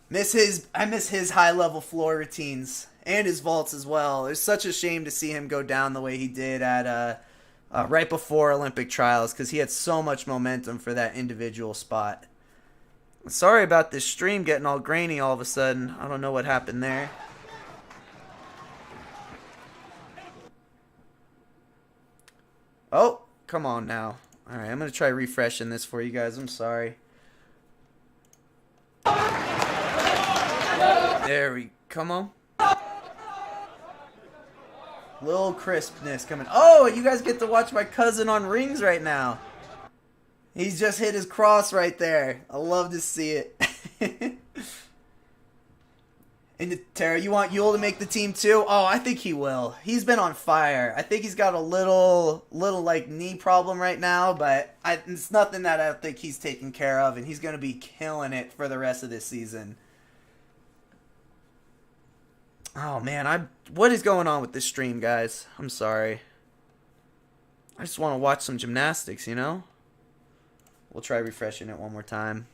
I miss his high-level floor routines and his vaults as well. It's such a shame to see him go down the way he did at right before Olympic trials, because he had so much momentum for that individual spot. Sorry about this stream getting all grainy all of a sudden. I don't know what happened there. Oh, come on now. All right, I'm going to try refreshing this for you guys. I'm sorry. There we come on. Little crispness coming. Oh, you guys get to watch my cousin on rings right now. He's just hit his cross right there. I love to see it. And Tara, you want Yule to make the team too? Oh, I think he will. He's been on fire. I think he's got a little knee problem right now, but it's nothing that I don't think he's taken care of, and he's going to be killing it for the rest of this season. Oh man, what is going on with this stream, guys? I'm sorry. I just want to watch some gymnastics, We'll try refreshing it one more time.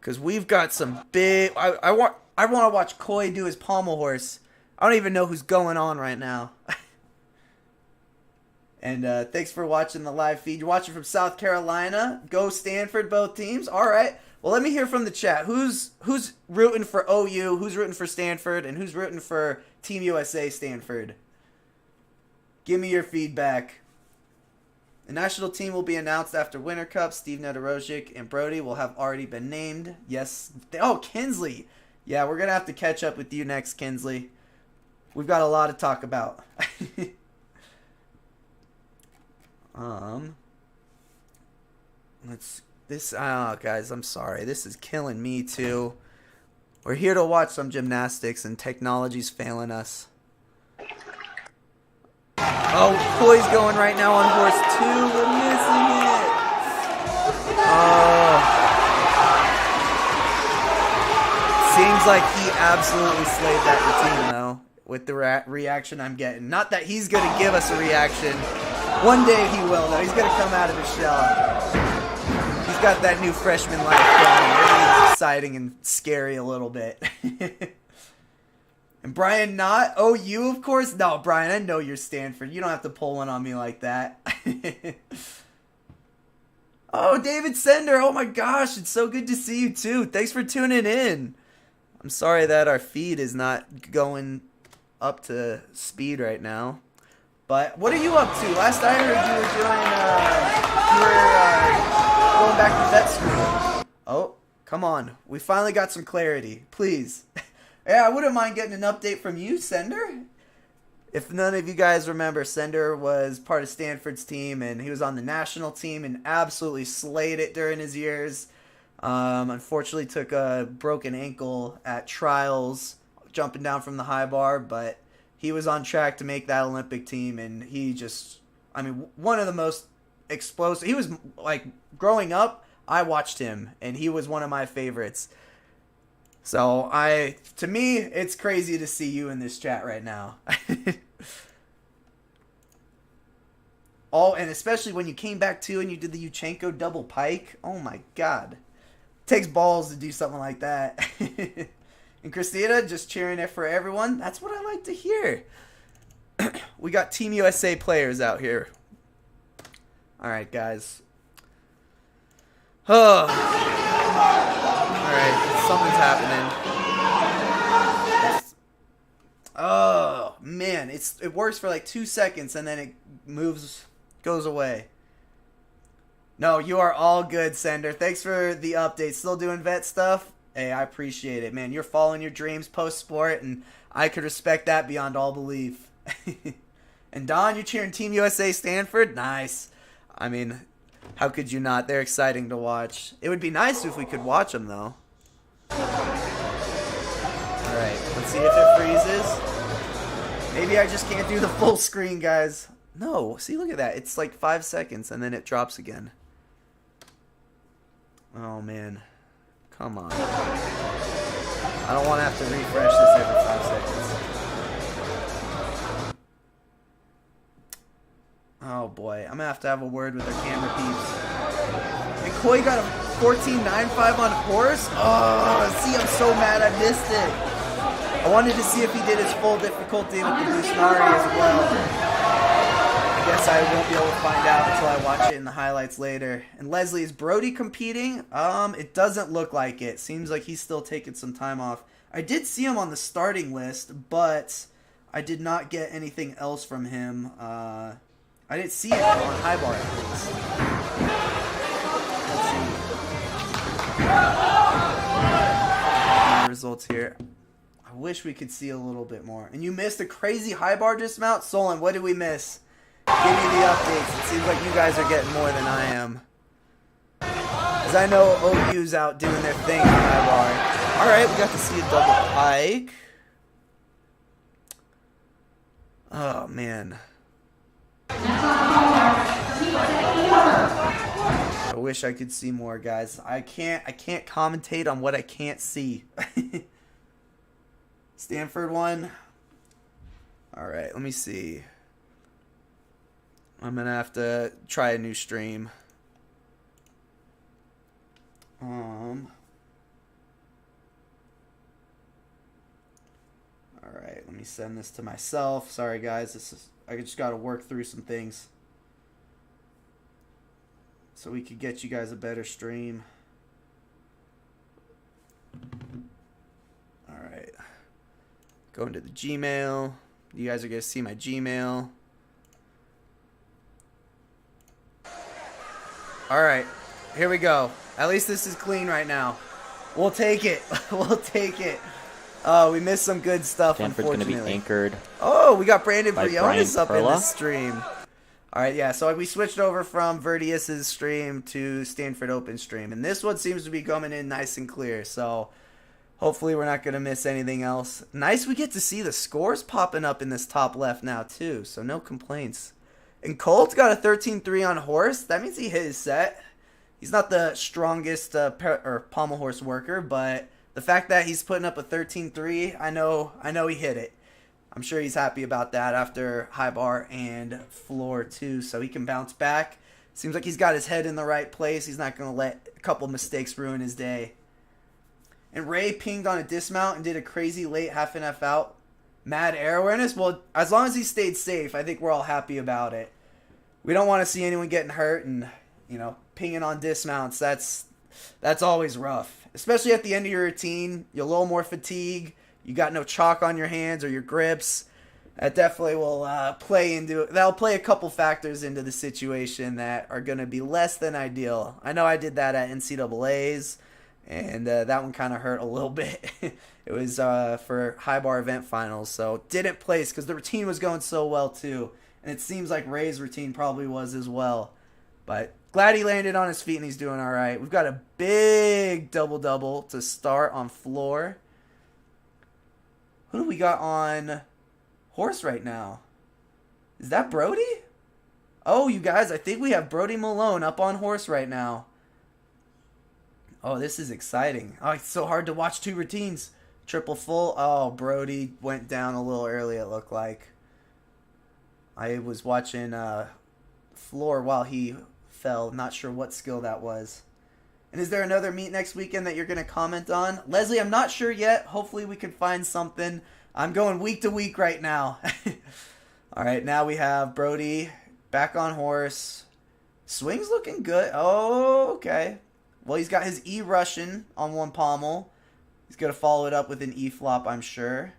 Because we've got some big... I want to watch Coy do his pommel horse. I don't even know who's going on right now. And thanks for watching the live feed. You're watching from South Carolina. Go Stanford, both teams. All right. Well, let me hear from the chat. Who's rooting for OU? Who's rooting for Stanford? And who's rooting for Team USA Stanford? Give me your feedback. The national team will be announced after Winter Cup. Steve Nedorosik and Brody will have already been named. Yes. Oh, Kinsley. Yeah, we're going to have to catch up with you next, Kinsley. We've got a lot to talk about. Guys, I'm sorry. This is killing me too. We're here to watch some gymnastics and technology's failing us. Oh, Coy's going right now on horse 2. We're missing it. Oh. Seems like he absolutely slayed that routine, though, with the reaction I'm getting. Not that he's going to give us a reaction. One day he will, though. He's going to come out of his shell. He's got that new freshman life going. Everything's exciting and scary a little bit. And Brian not? Oh, you, of course? No, Brian, I know you're Stanford. You don't have to pull one on me like that. Oh, David Sender. Oh, my gosh. It's so good to see you, too. Thanks for tuning in. I'm sorry that our feed is not going up to speed right now. But what are you up to? Last I heard you were going back to vet school. Oh, come on. We finally got some clarity. Please. Yeah, I wouldn't mind getting an update from you, Sender. If none of you guys remember, Sender was part of Stanford's team, and he was on the national team and absolutely slayed it during his years. Unfortunately, took a broken ankle at trials, jumping down from the high bar, but he was on track to make that Olympic team, and he just, I mean, one of the most explosive. He was, like, growing up, I watched him, and he was one of my favorites. So, to me, it's crazy to see you in this chat right now. Oh, and especially when you came back, too, and you did the Yuchenko double pike. Oh, my God. It takes balls to do something like that. And Christina, just cheering it for everyone. That's what I like to hear. We got Team USA players out here. All right, guys. Oh. Alright, something's happening. Oh, man. It works for like 2 seconds and then it goes away. No, you are all good, Sender. Thanks for the update. Still doing vet stuff? Hey, I appreciate it, man. You're following your dreams post-sport, and I could respect that beyond all belief. And Don, you're cheering Team USA Stanford? Nice. I mean, how could you not? They're exciting to watch. It would be nice if we could watch them, though. Alright, let's see if it freezes. Maybe I just can't do the full screen, guys. No, see, look at that. It's like 5 seconds, and then it drops again. Oh, man. Come on. I don't want to have to refresh this every 5 seconds. Oh, boy. I'm going to have a word with our camera peeps. And Coy got a 14.95 on horse? Oh, see, I'm so mad I missed it. I wanted to see if he did his full difficulty with the Busnari as well. I guess I won't be able to find out until I watch it in the highlights later. And Leslie, is Brody competing? It doesn't look like it. Seems like he's still taking some time off. I did see him on the starting list, but I did not get anything else from him. I didn't see it on high bar at least. Let's see. Results here. I wish we could see a little bit more. And you missed a crazy high bar dismount? Solon, what did we miss? Give me the updates. It seems like you guys are getting more than I am. Because I know OU's out doing their thing on high bar. Alright, we got to see a double pike. Oh, man. I wish I could see more, guys. I can't commentate on what I can't see. Stanford won. Alright, let me see. I'm going to have to try a new stream. Alright, let me send this to myself. Sorry, guys. I just got to work through some things. So we could get you guys a better stream. Going to the Gmail. You guys are going to see my Gmail. Alright, here we go. At least this is clean right now. We'll take it. We'll take it. Oh, we missed some good stuff, Stanford's going to be unfortunately. anchored. Oh, we got Brandon by Briones up in Perla. this stream. Alright, yeah, so we switched over from Verdius's stream to Stanford Open stream. And this one seems to be coming in nice and clear, so hopefully we're not going to miss anything else. Nice we get to see the scores popping up in this top left now, too, so no complaints. And Colt got a 13-3 on horse. That means he hit his set. He's not the strongest pommel horse worker, but the fact that he's putting up a 13-3, I know he hit it. I'm sure he's happy about that after high bar and floor too, so he can bounce back. Seems like he's got his head in the right place. He's not going to let a couple mistakes ruin his day. And Ray pinged on a dismount and did a crazy late half and half out. Mad air awareness? Well, as long as he stayed safe, I think we're all happy about it. We don't want to see anyone getting hurt and, pinging on dismounts. That's always rough. Especially at the end of your routine. You're a little more fatigued. You got no chalk on your hands or your grips. That definitely will that'll play a couple factors into the situation that are going to be less than ideal. I know I did that at NCAAs, and that one kind of hurt a little bit. It was for high bar event finals, so didn't place because the routine was going so well too. And it seems like Ray's routine probably was as well. But glad he landed on his feet and he's doing all right. We've got a big double-double to start on floor. Who do we got on horse right now? Is that Brody? Oh, you guys, I think we have Brody Malone up on horse right now. Oh, this is exciting. Oh, it's so hard to watch two routines. Triple full. Oh, Brody went down a little early, it looked like. I was watching floor while he fell. Not sure what skill that was. And is there another meet next weekend that you're going to comment on? Leslie, I'm not sure yet. Hopefully we can find something. I'm going week to week right now. All right, now we have Brody back on horse. Swing's looking good. Oh, okay. Well, he's got his E Russian on one pommel. He's going to follow it up with an E flop, I'm sure.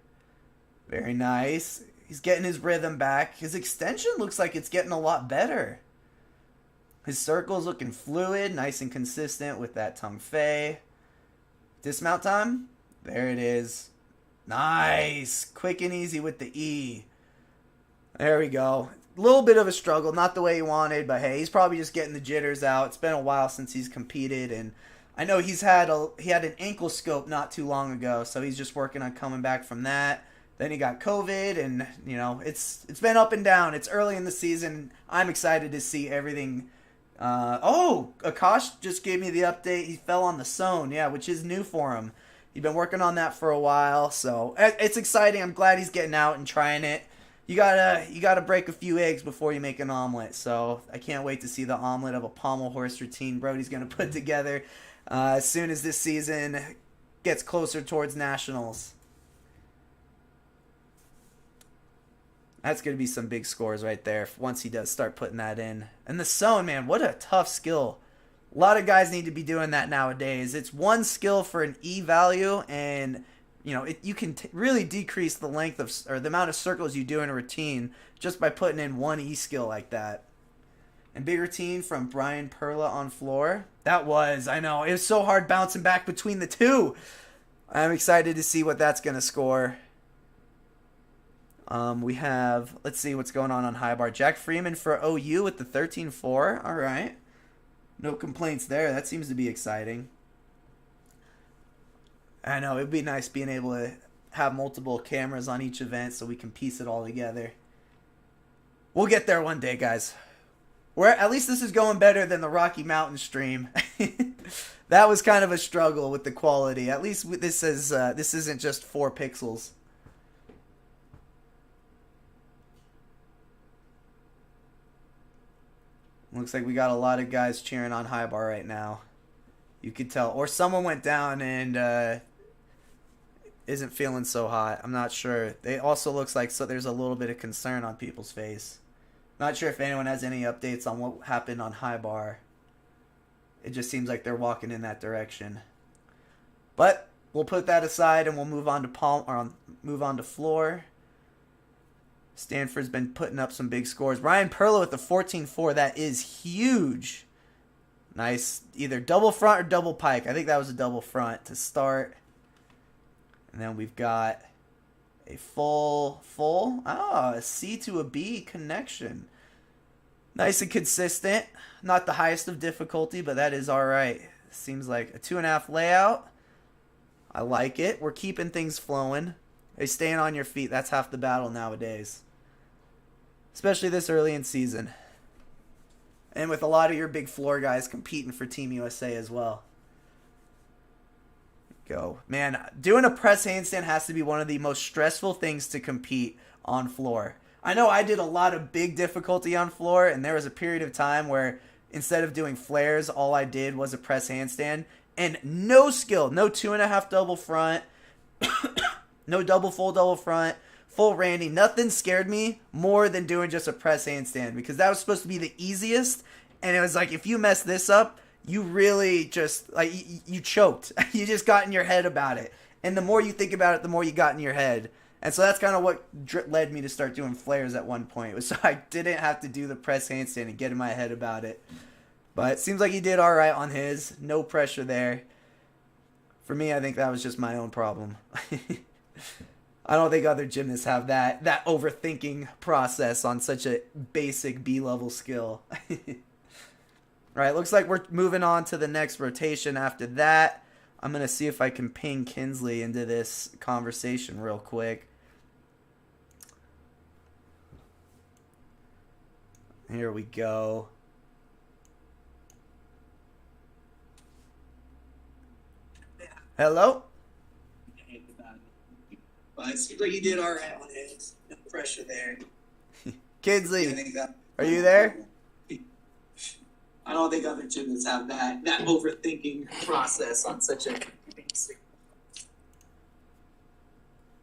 Very nice. He's getting his rhythm back. His extension looks like it's getting a lot better. His circle's looking fluid, nice and consistent with that tongue fei. Dismount time. There it is. Nice. Quick and easy with the E. There we go. A little bit of a struggle, not the way he wanted, but hey, he's probably just getting the jitters out. It's been a while since he's competed, and I know he had an ankle scope not too long ago, so he's just working on coming back from that. Then he got COVID, and it's been up and down. It's early in the season. I'm excited to see everything. Akash just gave me the update. He fell on the Sohn, which is new for him. He's been working on that for a while, so it's exciting. I'm glad he's getting out and trying it. You gotta break a few eggs before you make an omelet. So I can't wait to see the omelet of a pommel horse routine Brody's gonna put together as soon as this season gets closer towards nationals. That's going to be some big scores right there once he does start putting that in. And the Sohn, man, what a tough skill. A lot of guys need to be doing that nowadays. It's one skill for an E value, and you can really decrease the length of or the amount of circles you do in a routine just by putting in one E skill like that. And big routine from Brian Perla on floor. It was so hard bouncing back between the two. I'm excited to see what that's going to score. We have, let's see what's going on high bar. Jack Freeman for OU with the 13-4. All right. No complaints there. That seems to be exciting. I know, it'd be nice being able to have multiple cameras on each event so we can piece it all together. We'll get there one day, guys. At least this is going better than the Rocky Mountain stream. That was kind of a struggle with the quality. At least this isn't just 4 pixels. Looks like we got a lot of guys cheering on high bar right now. You could tell. Or someone went down and isn't feeling so hot. I'm not sure. It also looks like there's a little bit of concern on people's face. Not sure if anyone has any updates on what happened on high bar. It just seems like they're walking in that direction. But we'll put that aside and we'll move on to move on to floor. Stanford's been putting up some big scores. Ryan Perlow with the 14-4. That is huge. Nice, either double front or double pike. I think that was a double front to start. And then we've got a a C to a B connection. Nice and consistent. Not the highest of difficulty, but that is all right. Seems like a 2.5 layout. I like it. We're keeping things flowing. Hey, staying on your feet, that's half the battle nowadays. Especially this early in season. And with a lot of your big floor guys competing for Team USA as well. Go. Man, doing a press handstand has to be one of the most stressful things to compete on floor. I know I did a lot of big difficulty on floor, and there was a period of time where instead of doing flares, all I did was a press handstand. And no skill, no 2.5 double front, no full double front, full Randy. Nothing scared me more than doing just a press handstand, because that was supposed to be the easiest. And it was like, if you mess this up, you really just, like, you choked. You just got in your head about it. And the more you think about it, the more you got in your head. And so that's kind of what led me to start doing flares at one point. It was so I didn't have to do the press handstand and get in my head about it. But it seems like he did all right on his. No pressure there. For me, I think that was just my own problem. I don't think other gymnasts have that overthinking process on such a basic B-level skill. All right, looks like we're moving on to the next rotation after that. I'm going to see if I can ping Kinsley into this conversation real quick. Here we go. Hello? Well, it seems like you did all right on it. No pressure there. Kinsley, are you there? I don't think other gymnasts have that overthinking process on such a basic.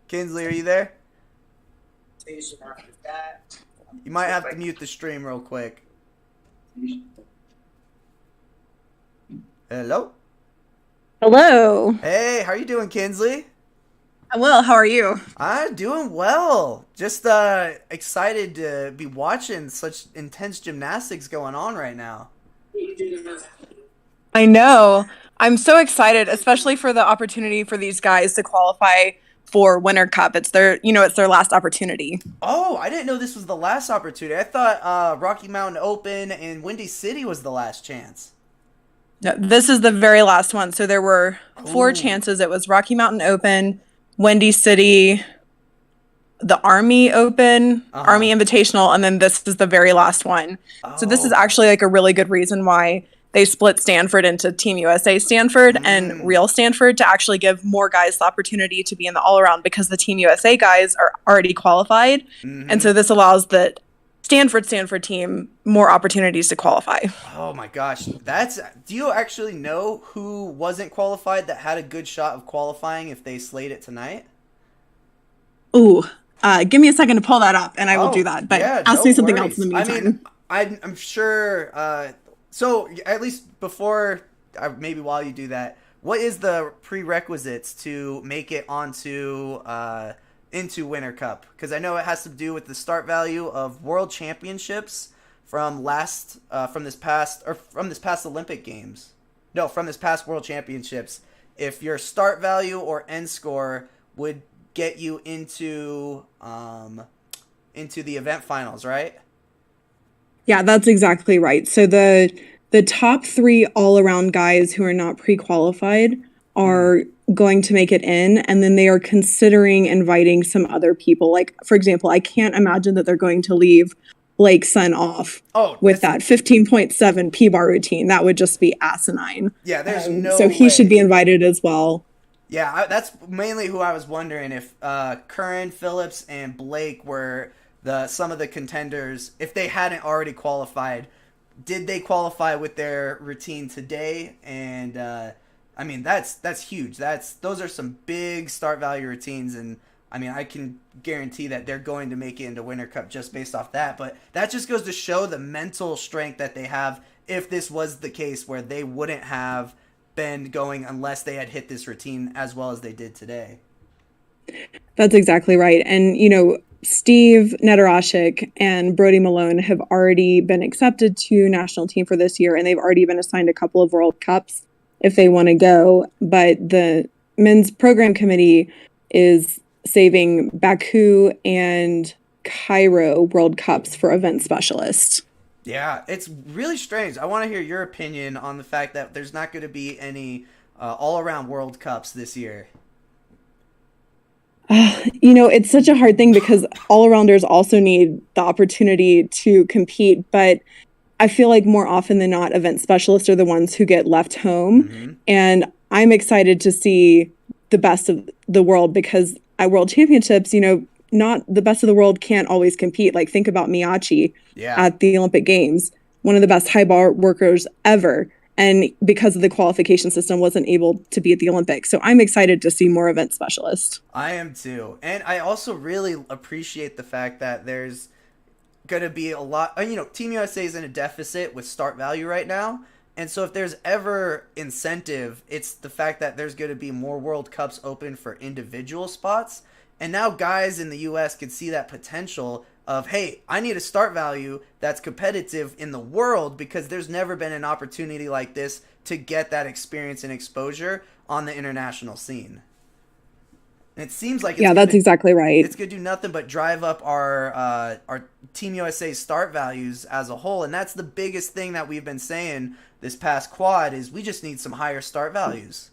Kinsley, are you there? You might have to mute the stream real quick. Hello? Hello. Hey, how are you doing, Kinsley? I'm well. How are you? I'm doing well. Just excited to be watching such intense gymnastics going on right now. I know. I'm so excited, especially for the opportunity for these guys to qualify for Winter Cup. It's their last opportunity. Oh, I didn't know this was the last opportunity. I thought Rocky Mountain Open and Windy City was the last chance. No, this is the very last one. So there were 4 chances. It was Rocky Mountain Open, Windy City, the Army Open, Army Invitational, and then this is the very last one. So this is actually like a really good reason why they split Stanford into Team USA Stanford and Real Stanford, to actually give more guys the opportunity to be in the all-around, because the Team USA guys are already qualified. And so this allows the Stanford team more opportunities to qualify. Oh my gosh. Do you actually know who wasn't qualified that had a good shot of qualifying if they slayed it tonight? Ooh, give me a second to pull that up and I will do that. But yeah, ask me something else in the meantime. I mean, I'm sure, so at least before, maybe while you do that, what is the prerequisites to make it onto into Winter Cup? Because I know it has to do with the start value of World Championships from this past Olympic Games. No, from this past World Championships. If your start value or end score would get you into the event finals, right? Yeah, that's exactly right. So the top 3 all-around guys who are not pre-qualified are going to make it in, and then they are considering inviting some other people. Like, for example, I can't imagine that they're going to leave Blake Sun off with that 15.7 P-bar routine. That would just be asinine. Yeah, there's no So he should be invited as well. Yeah, that's mainly who I was wondering, if Curran, Phillips, and Blake were some of the contenders. If they hadn't already qualified, did they qualify with their routine today? And I mean, that's huge. Those are some big start value routines, and I mean, I can guarantee that they're going to make it into Winter Cup just based off that. But that just goes to show the mental strength that they have if this was the case where they wouldn't have been going unless they had hit this routine as well as they did today. That's exactly right. And, Steve Nedorashik and Brody Malone have already been accepted to national team for this year, and they've already been assigned a couple of World Cups if they want to go. But the men's program committee is saving Baku and Cairo World Cups for event specialists. Yeah, it's really strange. I want to hear your opinion on the fact that there's not going to be any all-around World Cups this year. It's such a hard thing because all-arounders also need the opportunity to compete, but I feel like more often than not, event specialists are the ones who get left home. Mm-hmm. And I'm excited to see the best of the world because at World Championships, not the best of the world can't always compete. Like, think about Miyachi at the Olympic Games, one of the best high bar workers ever. And because of the qualification system, wasn't able to be at the Olympics. So I'm excited to see more event specialists. I am too. And I also really appreciate the fact that there's going to be a lot, Team USA is in a deficit with start value right now. And so if there's ever incentive, it's the fact that there's going to be more World Cups open for individual spots. And now guys in the US can see that potential of, hey, I need a start value that's competitive in the world because there's never been an opportunity like this to get that experience and exposure on the international scene. And it seems like that's exactly right. It's going to do nothing but drive up our Team USA start values as a whole. And that's the biggest thing that we've been saying this past quad is we just need some higher start values.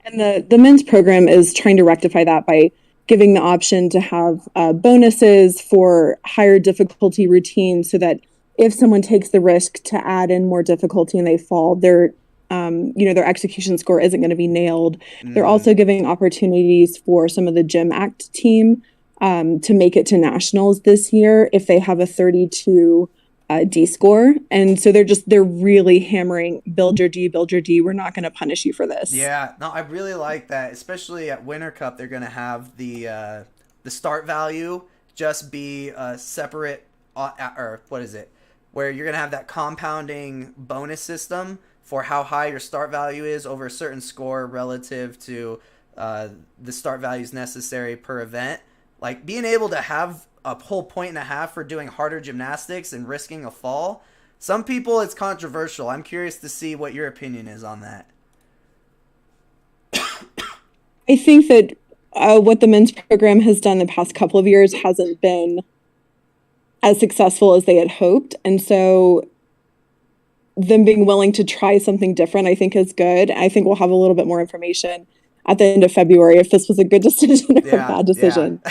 And the men's program is trying to rectify that by giving the option to have bonuses for higher difficulty routines so that if someone takes the risk to add in more difficulty and they fall, their execution score isn't going to be nailed. Mm. They're also giving opportunities for some of the Gym Act team to make it to nationals this year if they have a 32 D score. And so they're really hammering build your D. We're not going to punish you for this. Yeah, no, I really like that, especially at Winter Cup. They're going to have the start value just be separate, or what is it? Where you're going to have that compounding bonus system for how high your start value is over a certain score relative to the start values necessary per event. Like being able to have a whole 1.5 points for doing harder gymnastics and risking a fall. Some people, it's controversial. I'm curious to see what your opinion is on that. I think that what the men's program has done the past couple of years hasn't been as successful as they had hoped. And so them being willing to try something different, I think is good. I think we'll have a little bit more information at the end of February if this was a good decision or a bad decision.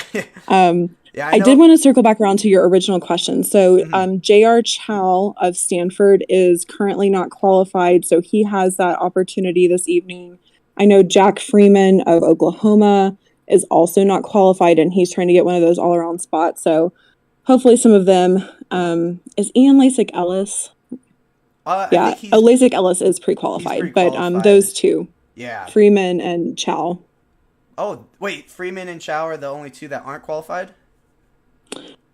Yeah. I did want to circle back around to your original question. So J.R. Chow of Stanford is currently not qualified, so he has that opportunity this evening. I know Jack Freeman of Oklahoma is also not qualified, and he's trying to get one of those all-around spots. So hopefully some of them. Is Ian Lasik Ellis? Lasik Ellis is pre-qualified, but those two. Yeah. Freeman and Chow. Oh, wait, Freeman and Chow are the only two that aren't qualified?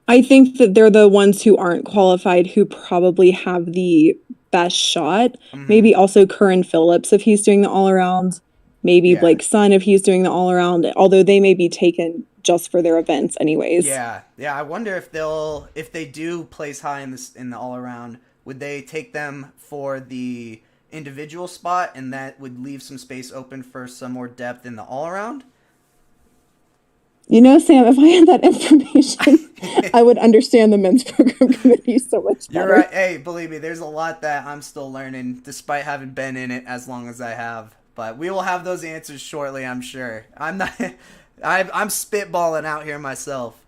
I think that they're the ones who aren't qualified who probably have the best shot. Mm-hmm. Maybe also Curran Phillips if he's doing the all-around. Maybe Blake Sun if he's doing the all-around, although they may be taken just for their events anyways. Yeah. I wonder if they do place high in the all-around, would they take them for the individual spot and that would leave some space open for some more depth in the all-around? Sam, if I had that information, I would understand the men's program committee so much better. You're right. Hey, believe me, there's a lot that I'm still learning, despite having been in it as long as I have. But we will have those answers shortly, I'm sure. I'm spitballing out here myself.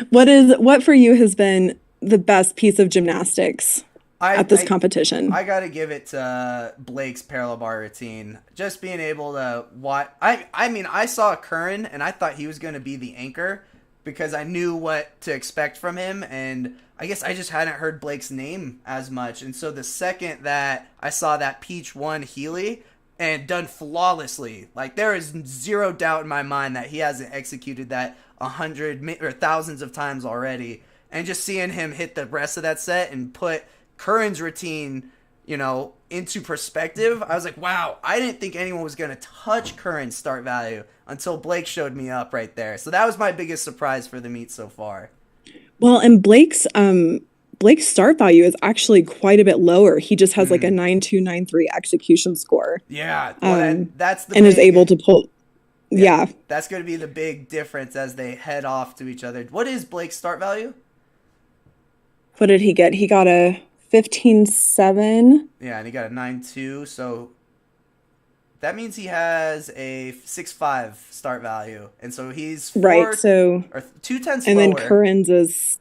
What for you has been the best piece of gymnastics at this competition? I got to give it to Blake's parallel bar routine. Just being able to watch. I saw Curran and I thought he was going to be the anchor because I knew what to expect from him. And I guess I just hadn't heard Blake's name as much. And so the second that I saw that Peach 1 Healy and done flawlessly, like there is zero doubt in my mind that he hasn't executed that 100 or thousands of times already. And just seeing him hit the rest of that set and put Curran's routine, into perspective, I was like, wow, I didn't think anyone was going to touch Curran's start value until Blake showed me up right there. So that was my biggest surprise for the meet so far. Well, and Blake's start value is actually quite a bit lower. He just has like a 9293 execution score. Yeah, well, that's the and is able to pull. Yeah. That's going to be the big difference as they head off to each other. What is Blake's start value? What did he get? He got a 15.7. Yeah, and he got a 9.2. So that means he has a 6.5 start value, and so he's right. So or 2/10 and lower. Then Curran's is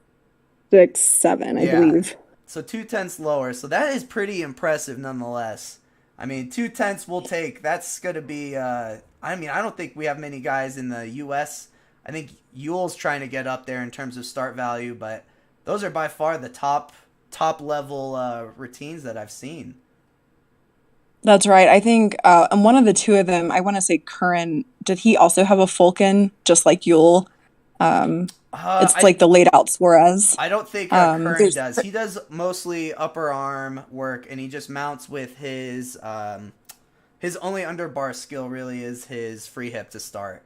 6.7, I believe. So 2/10 lower. So that is pretty impressive, nonetheless. I mean, 2/10 we'll take. That's going to be. I don't think we have many guys in the U.S. I think Yule's trying to get up there in terms of start value, but those are by far the top level routines that I've seen. That's right. I think and one of the two of them, I want to say Curran, did he also have a Fulkin, just like Yule? It's like the laid out Suarez. I don't think Curran does. He does mostly upper arm work, and he just mounts with his only underbar skill really is his free hip to start.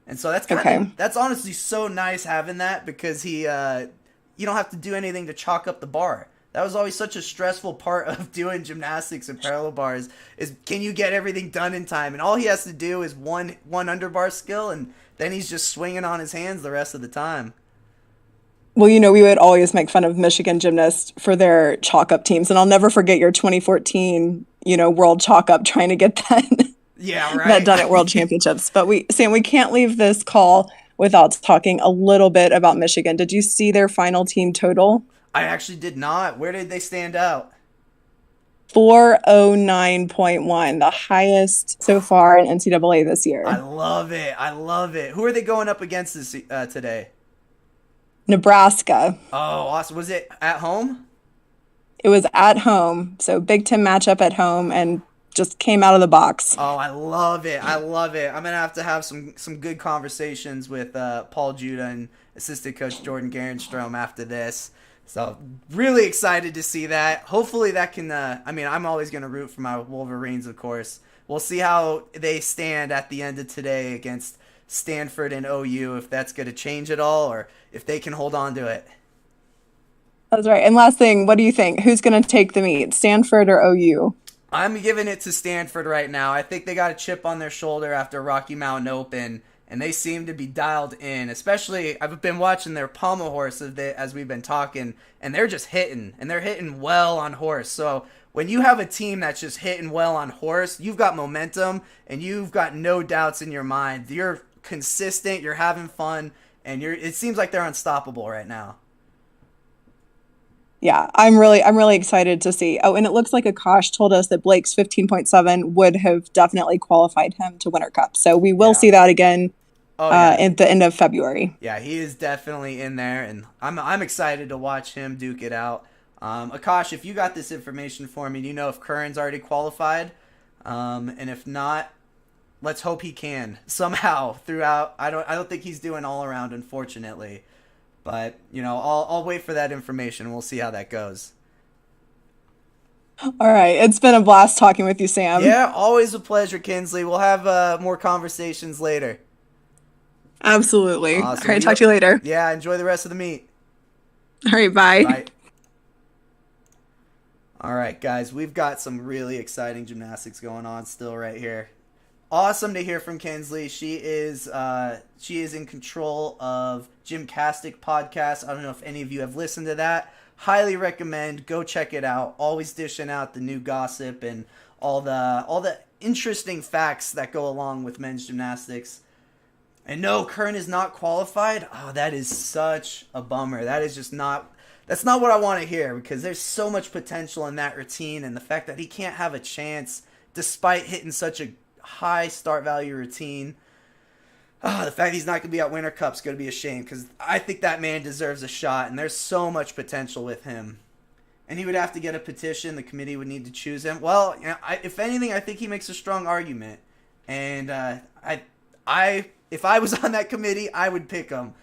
And so that's honestly so nice having that, because you don't have to do anything to chalk up the bar. That was always such a stressful part of doing gymnastics and parallel bars, is can you get everything done in time? And all he has to do is one underbar skill, and then he's just swinging on his hands the rest of the time. Well, we would always make fun of Michigan gymnasts for their chalk up teams. And I'll never forget your 2014, world chalk up, trying to get that, that done at World Championships. But Sam, we can't leave this call without talking a little bit about Michigan. Did you see their final team total? I actually did not. Where did they stand out? 409.1, the highest so far in NCAA this year. I love it. Who are they going up against today? Nebraska. Oh, awesome. Was it at home? It was at home. So Big Ten matchup at home, and just came out of the box. Oh, I love it. I'm going to have some good conversations with Paul Judah and assistant coach Jordan Garenstrom after this. So really excited to see that. Hopefully that can, I'm always going to root for my Wolverines, of course. We'll see how they stand at the end of today against Stanford and OU, if that's going to change at all, or if they can hold on to it. That's right. And last thing, what do you think? Who's going to take the meet, Stanford or OU? I'm giving it to Stanford right now. I think they got a chip on their shoulder after Rocky Mountain Open, and they seem to be dialed in. Especially, I've been watching their pommel horse as we've been talking, and they're just hitting, and they're hitting well on horse. So when you have a team that's just hitting well on horse, you've got momentum, and you've got no doubts in your mind. You're consistent, you're having fun, and it seems like they're unstoppable right now. Yeah, I'm really excited to see. Oh, and it looks like Akash told us that Blake's 15.7 would have definitely qualified him to Winter Cup. So we will see that again at the end of February. Yeah, he is definitely in there, and I'm excited to watch him duke it out. Akash, if you got this information for me, do you know if Curran's already qualified? And if not, let's hope he can somehow throughout. I don't think he's doing all around, unfortunately. But, I'll wait for that information. We'll see how that goes. All right. It's been a blast talking with you, Sam. Yeah, always a pleasure, Kinsley. We'll have more conversations later. Absolutely. Awesome. All right. Talk to you later. Yeah, enjoy the rest of the meet. All right. Bye. Bye. All right, guys. We've got some really exciting gymnastics going on still right here. Awesome to hear from Kinsley. She is in control of Gymnastic podcast. I don't know if any of you have listened to that. Highly recommend. Go check it out. Always dishing out the new gossip and all the interesting facts that go along with men's gymnastics. And no, Curran is not qualified. Oh, that is such a bummer. That's not what I want to hear, because there's so much potential in that routine, and the fact that he can't have a chance despite hitting such a high start value routine. The fact he's not going to be at Winter Cup's going to be a shame, because I think that man deserves a shot, and there's so much potential with him. And he would have to get a petition. The committee would need to choose him. Well, if anything, I think he makes a strong argument. And if I was on that committee, I would pick him.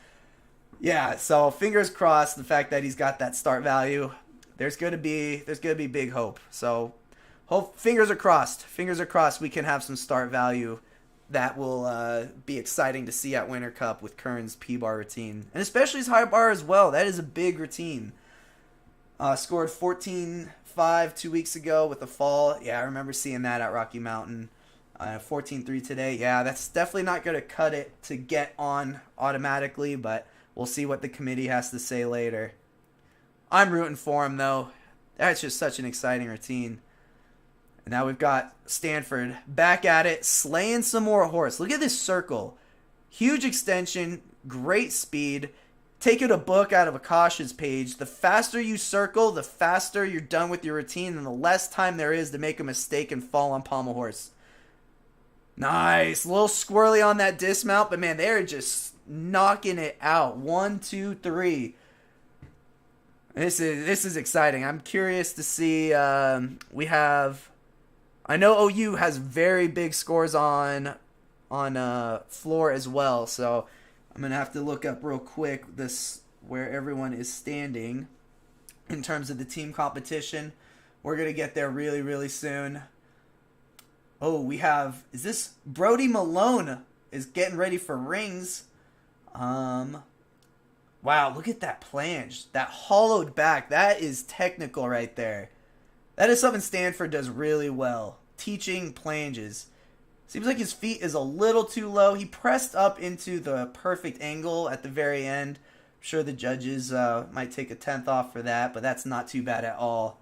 Yeah, so fingers crossed the fact that he's got that start value. there's gonna be big hope. So, fingers are crossed. Fingers are crossed. We can have some start value that will be exciting to see at Winter Cup with Kern's P-bar routine, and especially his high bar as well. That is a big routine. Scored 14.5 2 weeks ago with the fall. Yeah, I remember seeing that at Rocky Mountain. 14.3 today. Yeah, that's definitely not going to cut it to get on automatically, but we'll see what the committee has to say later. I'm rooting for him, though. That's just such an exciting routine. And now we've got Stanford back at it, slaying some more horse. Look at this circle. Huge extension, great speed. Taking a book out of Akash's page. The faster you circle, the faster you're done with your routine, and the less time there is to make a mistake and fall on pommel horse. Nice. A little squirrely on that dismount, but man, they're just knocking it out. 1, 2, 3. This is exciting. I'm curious to see. We have. I know OU has very big scores on floor as well, so I'm gonna have to look up real quick where everyone is standing in terms of the team competition. We're gonna get there really, really soon. Oh, we have. Is this Brody Malone is getting ready for rings? Wow, look at that planche, that hollowed back. That is technical right there. That is something Stanford does really well, teaching planges. Seems like his feet is a little too low. He pressed up into the perfect angle at the very end. I'm sure the judges might take a 10th off for that, but that's not too bad at all.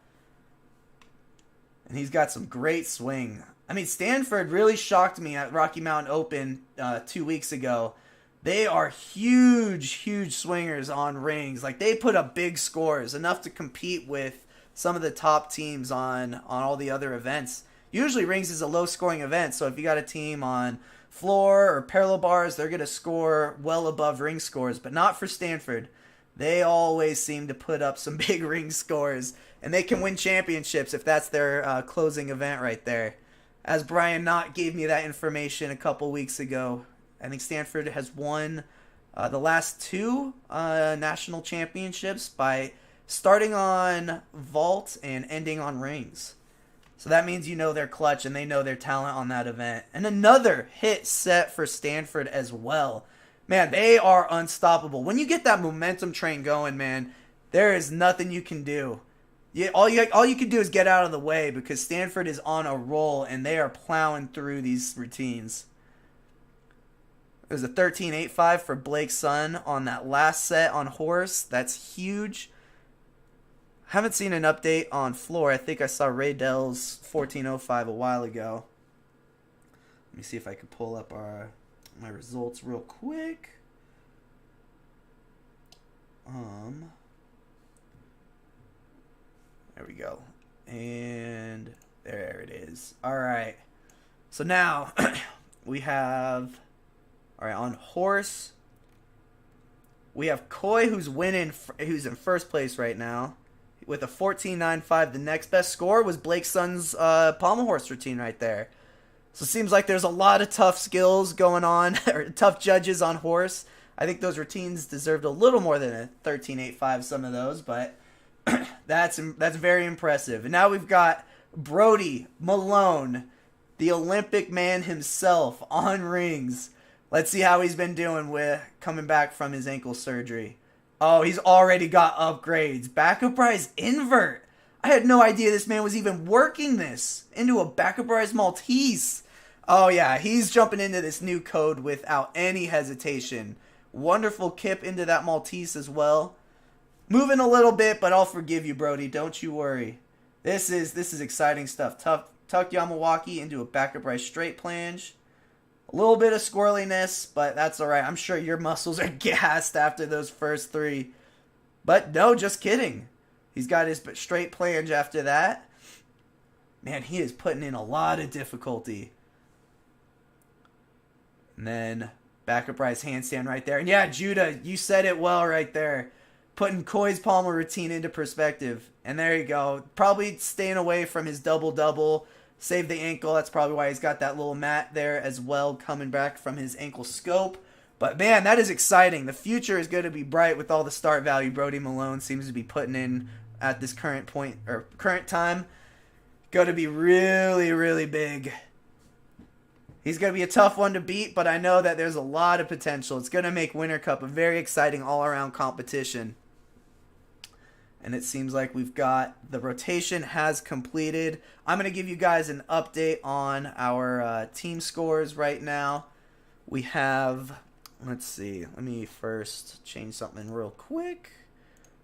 And he's got some great swing. I mean, Stanford really shocked me at Rocky Mountain Open 2 weeks ago. They are huge swingers on rings. Like, they put up big scores, enough to compete with some of the top teams on all the other events. Usually rings is a low-scoring event, so if you got a team on floor or parallel bars, they're going to score well above ring scores, but not for Stanford. They always seem to put up some big ring scores, and they can win championships if that's their closing event right there. As Brian Knott gave me that information a couple weeks ago, I think Stanford has won the last 2 national championships by starting on vault and ending on rings. So that means you know they're clutch and they know their talent on that event. And another hit set for Stanford as well. Man, they are unstoppable. When you get that momentum train going, man, there is nothing you can do. All you can do is get out of the way because Stanford is on a roll and they are plowing through these routines. There's a 13.85 for Blake Sun on that last set on horse. That's huge. Haven't seen an update on floor. I think I saw Ray Dell's 14.05 a while ago. Let me see if I can pull up my results real quick. There we go. And there it is. All right. So now we have, all right, on horse, we have Coy who's in first place right now with a 14.95. The next best score was Blake Sun's pommel horse routine right there. So it seems like there's a lot of tough skills going on, or tough judges on horse. I think those routines deserved a little more than a 13.85, some of those, but that's very impressive. And now we've got Brody Malone, the Olympic man himself, on rings. Let's see how he's been doing with coming back from his ankle surgery. Oh, he's already got upgrades. Backup rise invert. I had no idea this man was even working this into a backup rise Maltese. Oh yeah, he's jumping into this new code without any hesitation. Wonderful kip into that Maltese as well. Moving a little bit, but I'll forgive you, Brody. Don't you worry. This is exciting stuff. Tuck Yamawaki into a backup rise straight planche. A little bit of squirreliness, but that's all right. I'm sure your muscles are gassed after those first 3. But no, just kidding. He's got his straight planche after that. Man, he is putting in a lot of difficulty. And then backup rise handstand right there. And yeah, Judah, you said it well right there. Putting Coy's pommel routine into perspective. And there you go. Probably staying away from his double-double. Save the ankle. That's probably why he's got that little mat there as well, coming back from his ankle scope. But man, that is exciting. The future is going to be bright with all the start value Brody Malone seems to be putting in at this current point or current time. Going to be really, really big. He's going to be a tough one to beat, but I know that there's a lot of potential. It's going to make Winter Cup a very exciting all-around competition. And it seems like we've got the rotation has completed. I'm going to give you guys an update on our team scores right now. We have, let's see, let me first change something real quick.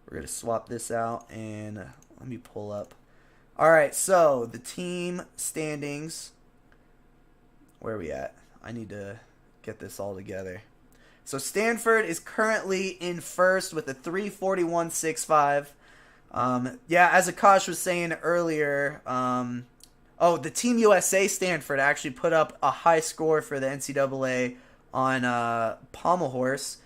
We're going to swap this out and let me pull up. All right, so the team standings. Where are we at? I need to get this all together. So Stanford is currently in first with a 341.65. Yeah, as Akash was saying earlier, the Team USA Stanford actually put up a high score for the NCAA on Pommel Horse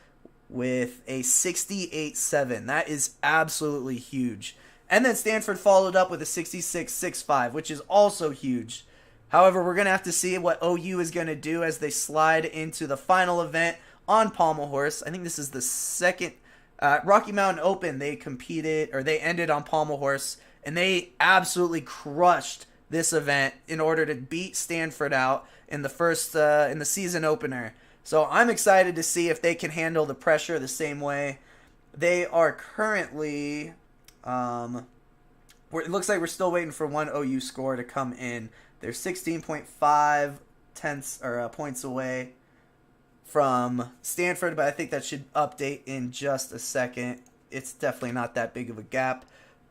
with a 68.7. That is absolutely huge. And then Stanford followed up with a 66.65, which is also huge. However, we're going to have to see what OU is going to do as they slide into the final event on Pommel Horse. I think this is the second Rocky Mountain Open. They ended on Pommel Horse, and they absolutely crushed this event in order to beat Stanford out in the first in the season opener. So I'm excited to see if they can handle the pressure the same way. They are currently, it looks like we're still waiting for one OU score to come in. They're 16.5 points away from Stanford, but I think that should update in just a second. It's definitely not that big of a gap.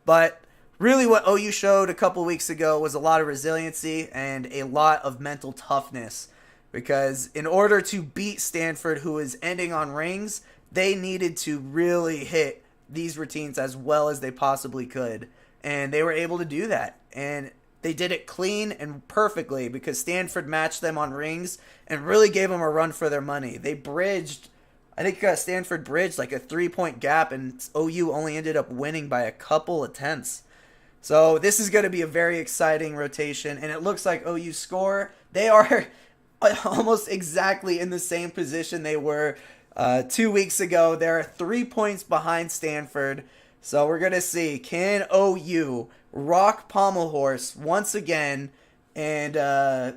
But really what OU showed a couple weeks ago was a lot of resiliency and a lot of mental toughness. Because in order to beat Stanford, who is ending on rings, they needed to really hit these routines as well as they possibly could. And they were able to do that. And they did it clean and perfectly because Stanford matched them on rings and really gave them a run for their money. They bridged, I think Stanford bridged like a 3-point gap, and OU only ended up winning by a couple of tenths. So this is going to be a very exciting rotation, and it looks like OU score. They are almost exactly in the same position they were 2 weeks ago. They're 3 points behind Stanford. So we're going to see, can OU rock Pommel Horse once again? And, the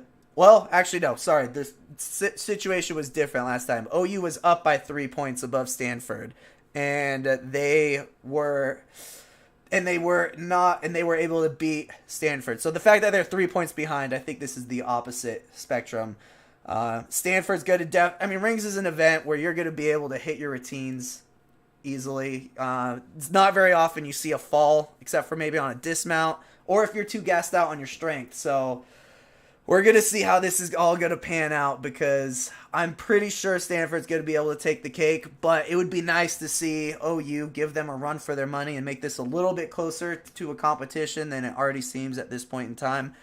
situation was different last time. OU was up by 3 points above Stanford, and they were able to beat Stanford. So the fact that they're 3 points behind, I think this is the opposite spectrum. Stanford's good to rings is an event where you're going to be able to hit your routines easily. It's not very often you see a fall, except for maybe on a dismount, or if you're too gassed out on your strength. So we're going to see how this is all going to pan out, because I'm pretty sure Stanford's going to be able to take the cake, but it would be nice to see OU give them a run for their money and make this a little bit closer to a competition than it already seems at this point in time.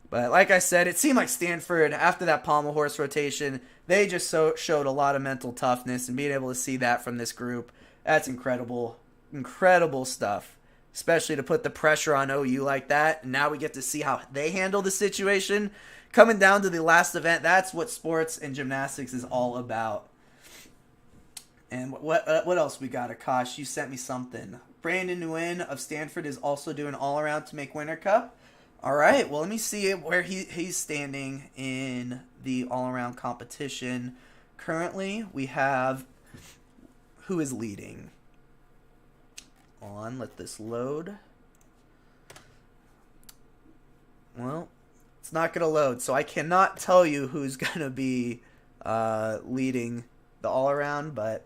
But like I said, it seemed like Stanford, after that Pommel Horse rotation, they just showed a lot of mental toughness, and being able to see that from this group, that's incredible. Incredible stuff. Especially to put the pressure on OU like that. And now we get to see how they handle the situation. Coming down to the last event, that's what sports and gymnastics is all about. And what else we got, Akash? You sent me something. Brandon Nguyen of Stanford is also doing all-around to make Winter Cup. All right, well, let me see where he's standing in the all-around competition. Currently, we have... who is leading? Let this load. Well, it's not going to load, so I cannot tell you who's going to be leading the all-around, but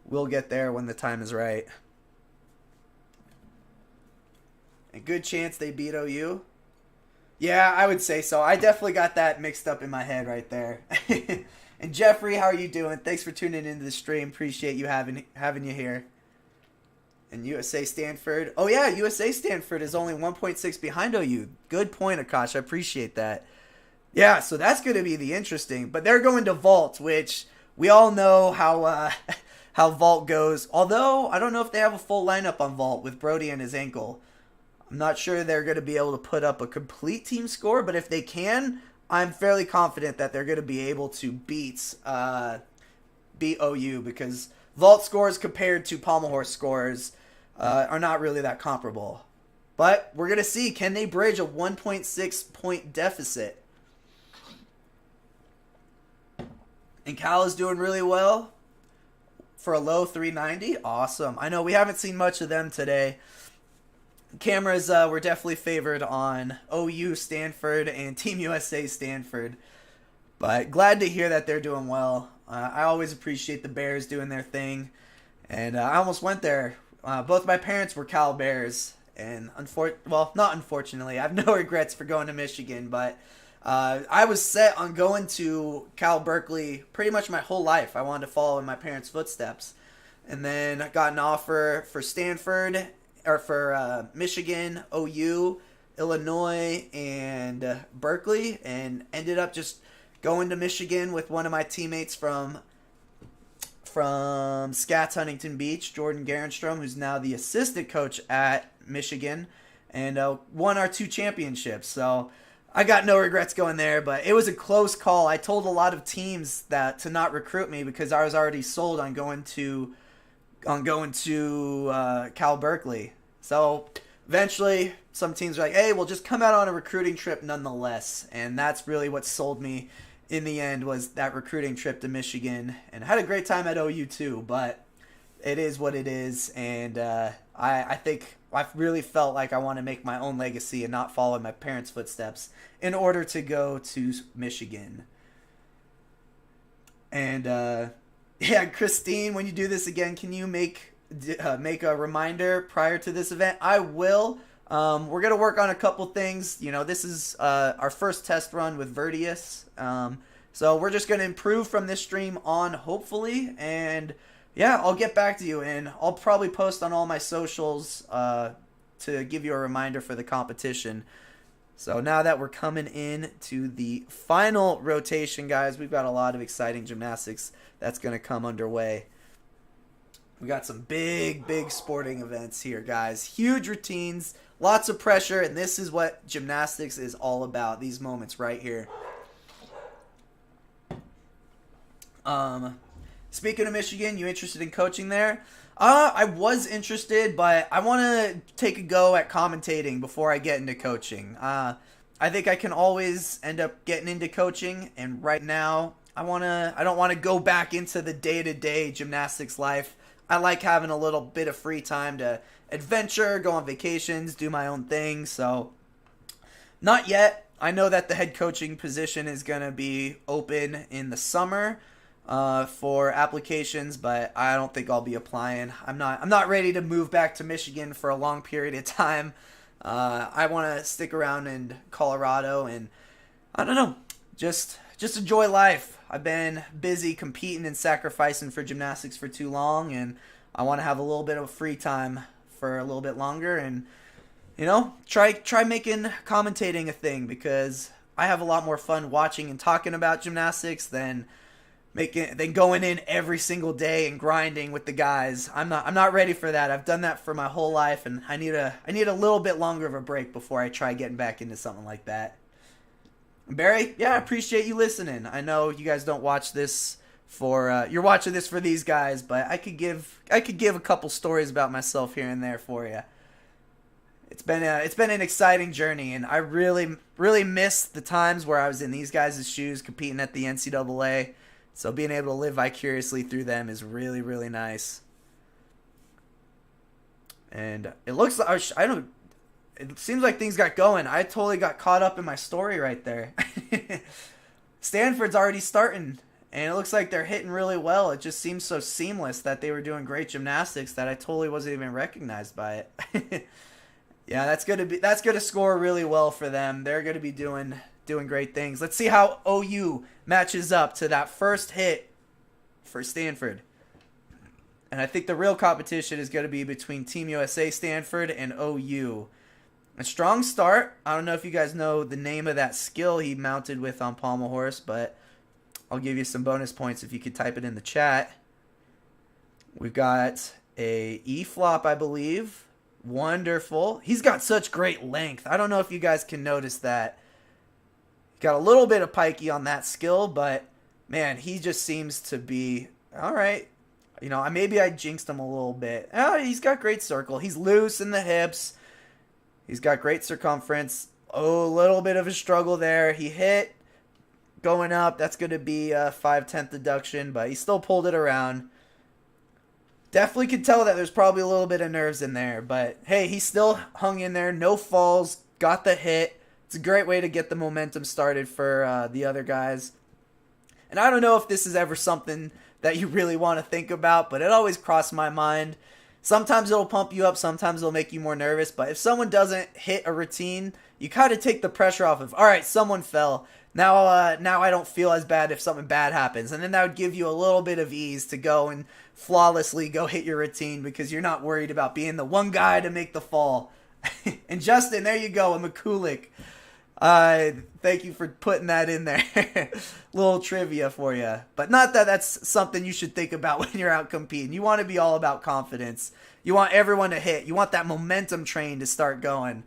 we'll get there when the time is right. A good chance they beat OU. Yeah, I would say so. I definitely got that mixed up in my head right there. And Jeffrey, how are you doing? Thanks for tuning into the stream. Appreciate you having you here. And USA Stanford. Oh yeah, USA Stanford is only 1.6 behind OU. Good point, Akash. I appreciate that. Yeah, so that's going to be the interesting. But they're going to vault, which we all know how vault goes. Although I don't know if they have a full lineup on vault with Brody and his ankle. I'm not sure they're going to be able to put up a complete team score, but if they can, I'm fairly confident that they're going to be able to beat OU, because vault scores compared to Pommel Horse scores, are not really that comparable. But we're going to see, can they bridge a 1.6 point deficit? And Cal is doing really well for a low 390. Awesome. I know we haven't seen much of them today. Cameras were definitely favored on OU Stanford and Team USA Stanford. But glad to hear that they're doing well. I always appreciate the Bears doing their thing. And I almost went there. Both my parents were Cal Bears. And not unfortunately, I have no regrets for going to Michigan. But I was set on going to Cal Berkeley pretty much my whole life. I wanted to follow in my parents' footsteps. And then I got an offer for Stanford, or for Michigan, OU, Illinois, and Berkeley. And ended up just going to Michigan with one of my teammates from Scats Huntington Beach, Jordan Garenstrom, who's now the assistant coach at Michigan, and won our 2 championships. So I got no regrets going there, but it was a close call. I told a lot of teams that to not recruit me because I was already sold on going to Cal Berkeley. So eventually some teams were like, hey, we'll just come out on a recruiting trip nonetheless. And that's really what sold me in the end, was that recruiting trip to Michigan. And I had a great time at OU too, but it is what it is. And I think I really felt like I want to make my own legacy and not follow in my parents' footsteps in order to go to Michigan. And yeah, Christine, when you do this again, can you make a reminder prior to this event? I will. We're going to work on a couple things. You know, this is our first test run with Vertius. So we're just going to improve from this stream on, hopefully. And yeah, I'll get back to you. And I'll probably post on all my socials to give you a reminder for the competition. So now that we're coming in to the final rotation, guys, we've got a lot of exciting gymnastics that's going to come underway. We got some big sporting events here, guys. Huge routines, lots of pressure, and this is what gymnastics is all about, these moments right here. Speaking of Michigan, you interested in coaching there? I was interested, but I want to take a go at commentating before I get into coaching. I think I can always end up getting into coaching, and right now I don't want to go back into the day-to-day gymnastics life. I like having a little bit of free time to adventure, go on vacations, do my own thing. So not yet. I know that the head coaching position is going to be open in the summer for applications, but I don't think I'll be applying. I'm not ready to move back to Michigan for a long period of time. I want to stick around in Colorado and I don't know, just enjoy life. I've been busy competing and sacrificing for gymnastics for too long, and I want to have a little bit of free time for a little bit longer and, you know, try making commentating a thing, because I have a lot more fun watching and talking about gymnastics than going in every single day and grinding with the guys. I'm not ready for that. I've done that for my whole life, and I need a little bit longer of a break before I try getting back into something like that. Barry, yeah, I appreciate you listening. I know you guys don't watch this for you're watching this for these guys, but I could give a couple stories about myself here and there for you. It's been an exciting journey, and I really miss the times where I was in these guys' shoes competing at the NCAA. So being able to live vicariously through them is really, really nice. And it looks like it seems like things got going. I totally got caught up in my story right there. Stanford's already starting, and it looks like they're hitting really well. It just seems so seamless that they were doing great gymnastics that I totally wasn't even recognized by it. Yeah, that's gonna score really well for them. They're gonna be doing great things. Let's see how OU matches up to that first hit for Stanford. And I think the real competition is going to be between Team USA Stanford and OU. A strong start. I don't know if you guys know the name of that skill he mounted with on Pommel Horse, but I'll give you some bonus points if you could type it in the chat. We've got a E-flop, I believe. Wonderful. He's got such great length. I don't know if you guys can notice that. Got a little bit of pikey on that skill, but man, he just seems to be all right. You know, maybe I jinxed him a little bit. Oh, he's got great circle. He's loose in the hips. He's got great circumference. Oh, a little bit of a struggle there. He hit going up. That's going to be a 5/10 deduction, but he still pulled it around. Definitely could tell that there's probably a little bit of nerves in there, but hey, he still hung in there. No falls. Got the hit. It's a great way to get the momentum started for the other guys. And I don't know if this is ever something that you really want to think about, but it always crossed my mind. Sometimes it'll pump you up, sometimes it'll make you more nervous, but if someone doesn't hit a routine, you kind of take the pressure off of, all right, someone fell. Now I don't feel as bad if something bad happens. And then that would give you a little bit of ease to go and flawlessly go hit your routine because you're not worried about being the one guy to make the fall. And Justin, there you go, a McCulick. Thank you for putting that in there. Little trivia for you. But not that that's something you should think about when you're out competing. You want to be all about confidence. You want everyone to hit. You want that momentum train to start going.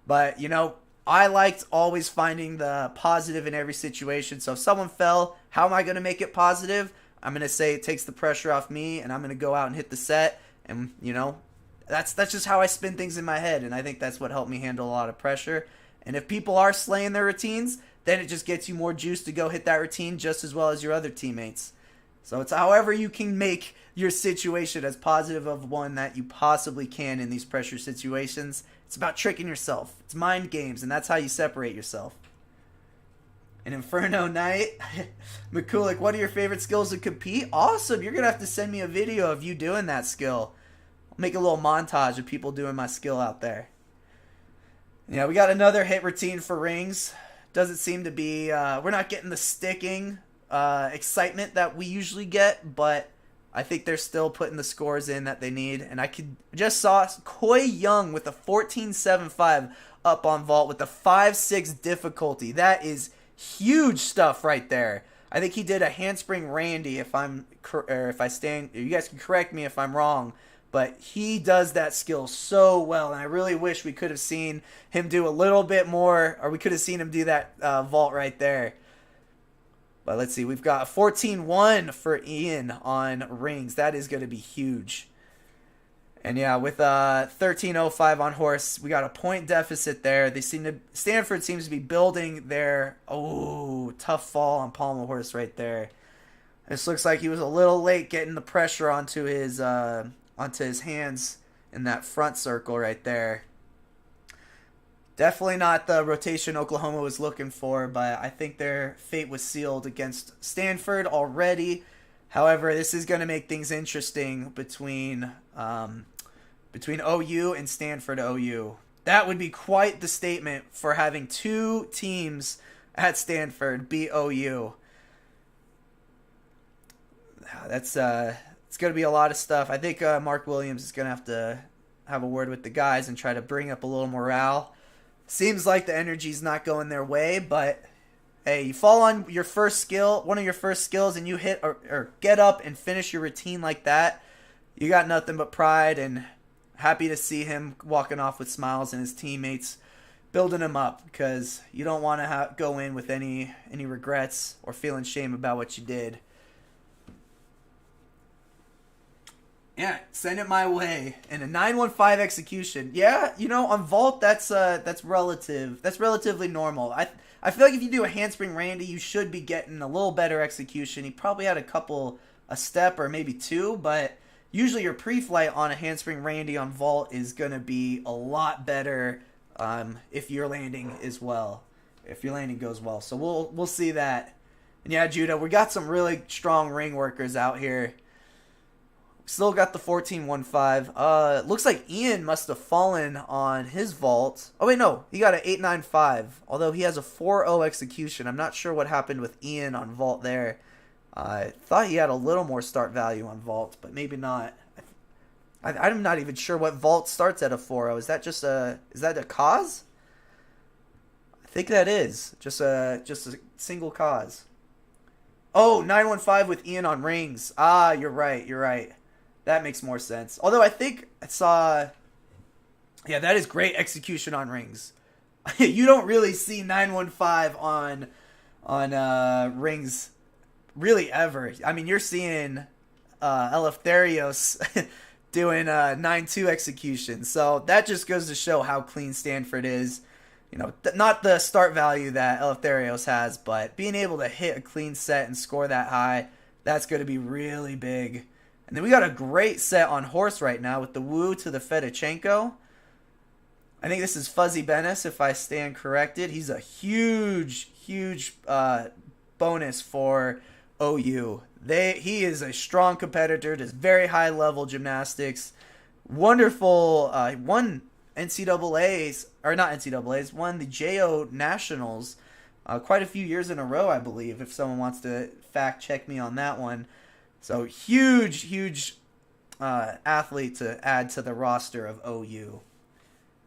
But, you know, I liked always finding the positive in every situation. So if someone fell, how am I going to make it positive? I'm going to say it takes the pressure off me, and I'm going to go out and hit the set. And, you know, that's just how I spin things in my head. And I think that's what helped me handle a lot of pressure. And if people are slaying their routines, then it just gets you more juice to go hit that routine just as well as your other teammates. So it's however you can make your situation as positive of one that you possibly can in these pressure situations. It's about tricking yourself. It's mind games, and that's how you separate yourself. An Inferno Knight. McCulick, what are your favorite skills to compete? Awesome. You're going to have to send me a video of you doing that skill. I'll make a little montage of people doing my skill out there. Yeah, we got another hit routine for rings. Doesn't seem to be, we're not getting the sticking excitement that we usually get, but I think they're still putting the scores in that they need. And I just saw Coy Young with a 14.75 up on vault with a 5.6 difficulty. That is huge stuff right there. I think he did a handspring Randy you guys can correct me if I'm wrong. But he does that skill so well, and I really wish we could have seen him do a little bit more, or we could have seen him do that vault right there. But let's see, we've got a 14.1 for Ian on rings. That is going to be huge. And yeah, with 13.05 on horse, we got a point deficit there. Stanford seems to be building their tough fall on pommel horse right there. This looks like he was a little late getting the pressure onto his hands in that front circle right there. Definitely not the rotation Oklahoma was looking for, but I think their fate was sealed against Stanford already. However, this is going to make things interesting between OU and Stanford OU. That would be quite the statement for having two teams at Stanford beat OU. That's it's going to be a lot of stuff. I think Mark Williams is going to have a word with the guys and try to bring up a little morale. Seems like the energy's not going their way, but hey, you fall on your first skill, one of your first skills, and you hit or get up and finish your routine like that, you got nothing but pride, and happy to see him walking off with smiles and his teammates building him up, because you don't want to go in with any regrets or feeling shame about what you did. Yeah, send it my way. And a 915 execution. Yeah, you know, on vault that's relative. That's relatively normal. I feel like if you do a handspring Randy, you should be getting a little better execution. He probably had a step or maybe two, but usually your pre-flight on a handspring Randy on vault is going to be a lot better if your landing is well. If your landing goes well. So we'll see that. And yeah, Judah, we got some really strong ring workers out here. Still got the 14.15. Looks like Ian must have fallen on his vault. Oh, wait, no. He got an 8.95. Although he has a 4.0 execution. I'm not sure what happened with Ian on vault there. I thought he had a little more start value on vault, but maybe not. I'm not even sure what vault starts at a 4.0. Is that a cause? I think that is. Just a single cause. Oh, 915 with Ian on rings. Ah, you're right. That makes more sense. Although I think I saw... Yeah, that is great execution on rings. You don't really see 915 on rings really ever. I mean, you're seeing Eleftherios doing 9-2 execution. So that just goes to show how clean Stanford is. You know, not the start value that Eleftherios has, but being able to hit a clean set and score that high, that's going to be really big. And then we got a great set on horse right now with the Wu to the Fedochenko. I think this is Fuzzy Benes, if I stand corrected. He's a huge bonus for OU. He is a strong competitor, does very high level gymnastics. Wonderful, won NCAA's, or not NCAA's, won the JO Nationals quite a few years in a row, I believe, if someone wants to fact check me on that one. So huge athlete to add to the roster of OU.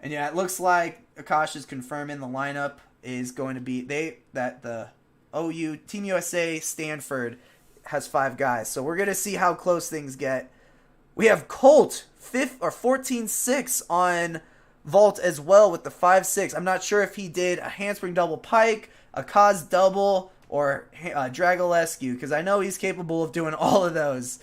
And yeah, it looks like Akash is confirming the lineup is going to be the OU Team USA Stanford has 5 guys. So we're gonna see how close things get. We have Colt 14-6 on vault as well with the 5-6. I'm not sure if he did a handspring double pike, a cos double, or Dragolescu, because I know he's capable of doing all of those.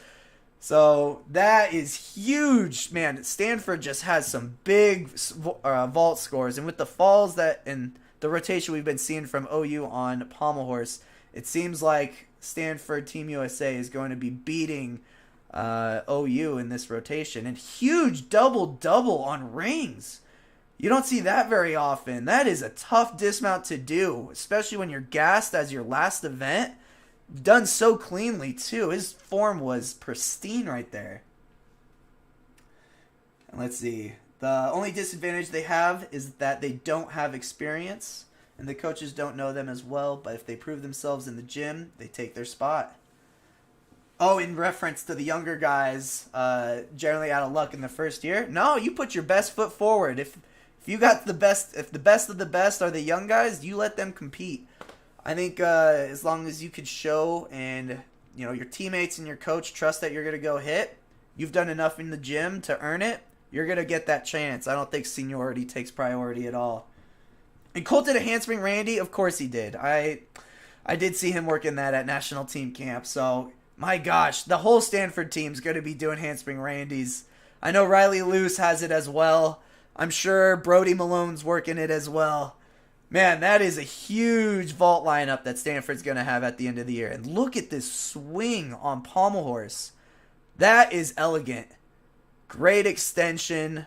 So that is huge, man. Stanford just has some big vault scores, and with the falls that and the rotation we've been seeing from OU on pommel horse, it seems like Stanford Team USA is going to be beating OU in this rotation. And huge double on rings. You don't see that very often. That is a tough dismount to do, especially when you're gassed as your last event. Done so cleanly, too. His form was pristine right there. And let's see. The only disadvantage they have is that they don't have experience, and the coaches don't know them as well, but if they prove themselves in the gym, they take their spot. Oh, in reference to the younger guys generally out of luck in the first year? No, you put your best foot forward. If you got the best, if the best of the best are the young guys, you let them compete. I think as long as you could show and your teammates and your coach trust that you're going to go hit, you've done enough in the gym to earn it, you're going to get that chance. I don't think seniority takes priority at all. And Colt did a handspring Randy? Of course he did. I did see him working that at national team camp. So, my gosh, the whole Stanford team's going to be doing handspring Randys. I know Riley Luce has it as well. I'm sure Brody Malone's working it as well. Man, that is a huge vault lineup that Stanford's going to have at the end of the year. And look at this swing on pommel horse. That is elegant. Great extension.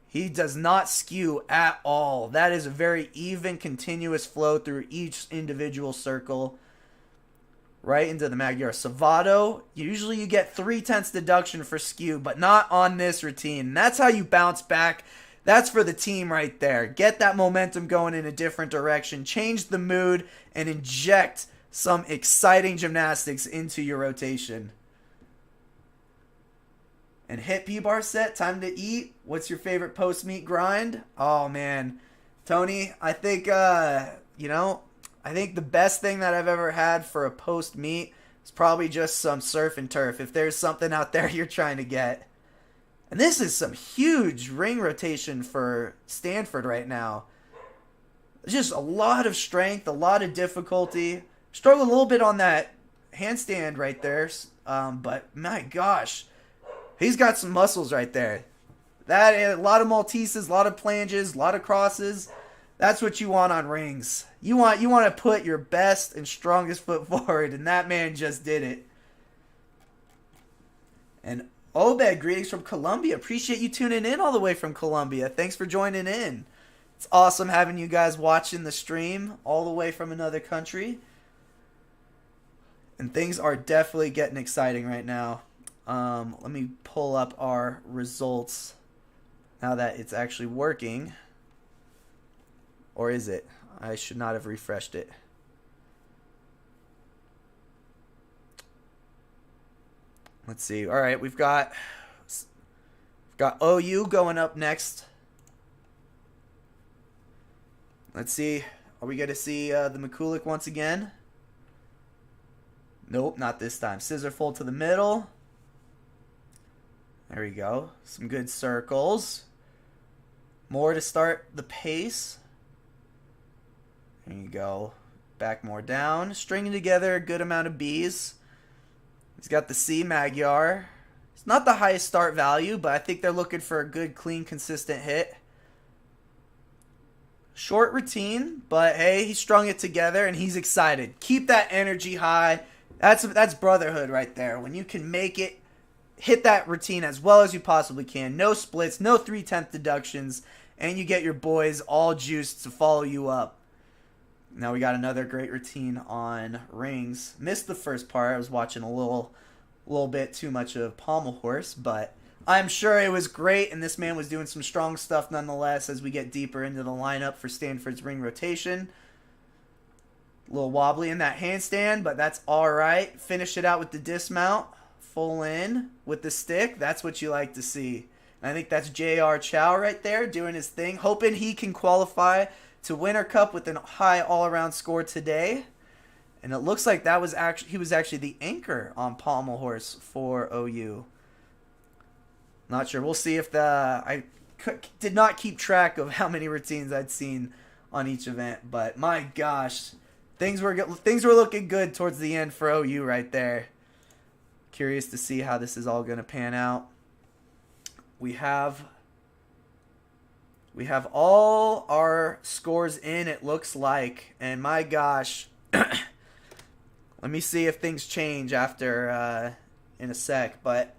He does not skew at all. That is a very even, continuous flow through each individual circle. Right into the Magyar. Savado, usually you get 3/10 deduction for skew, but not on this routine. And that's how you bounce back. That's for the team right there. Get that momentum going in a different direction. Change the mood and inject some exciting gymnastics into your rotation. And hit P-bar set. Time to eat. What's your favorite post-meet grind? Oh, man. Tony, I think, I think the best thing that I've ever had for a post-meet is probably just some surf and turf. If there's something out there you're trying to get. And this is some huge ring rotation for Stanford right now. Just a lot of strength, a lot of difficulty. Struggled a little bit on that handstand right there. But my gosh, he's got some muscles right there. A lot of Malteses, a lot of planges, a lot of crosses. That's what you want on rings. You want to put your best and strongest foot forward, and that man just did it. And Obed, greetings from Colombia. Appreciate you tuning in all the way from Colombia. Thanks for joining in. It's awesome having you guys watching the stream all the way from another country. And things are definitely getting exciting right now. Let me pull up our results now that it's actually working. Or is it? I should not have refreshed it. Let's see. All right, we've got OU going up next. Let's see. Are we going to see the McCulloch once again? Nope, not this time. Scissor fold to the middle. There we go. Some good circles. More to start the pace. There you go. Back more down. Stringing together a good amount of Bs. He's got the C Magyar. It's not the highest start value, but I think they're looking for a good, clean, consistent hit. Short routine, but hey, he strung it together and he's excited. Keep that energy high. That's brotherhood right there. When you can make it, hit that routine as well as you possibly can. No splits, no 3/10 deductions, and you get your boys all juiced to follow you up. Now we got another great routine on rings. Missed the first part. I was watching a little bit too much of Pommel Horse, but I'm sure it was great, and this man was doing some strong stuff nonetheless as we get deeper into the lineup for Stanford's ring rotation. A little wobbly in that handstand, but that's all right. Finish it out with the dismount. Full in with the stick. That's what you like to see. And I think that's J.R. Chow right there doing his thing, hoping he can qualify to Winter Cup with a high all-around score today. And it looks like he was actually the anchor on Pommel Horse for OU. Not sure. We'll see if I did not keep track of how many routines I'd seen on each event, but my gosh, things were looking good towards the end for OU right there. Curious to see how this is all going to pan out. We have all our scores in, it looks like, and my gosh, let me see if things change after in a sec, but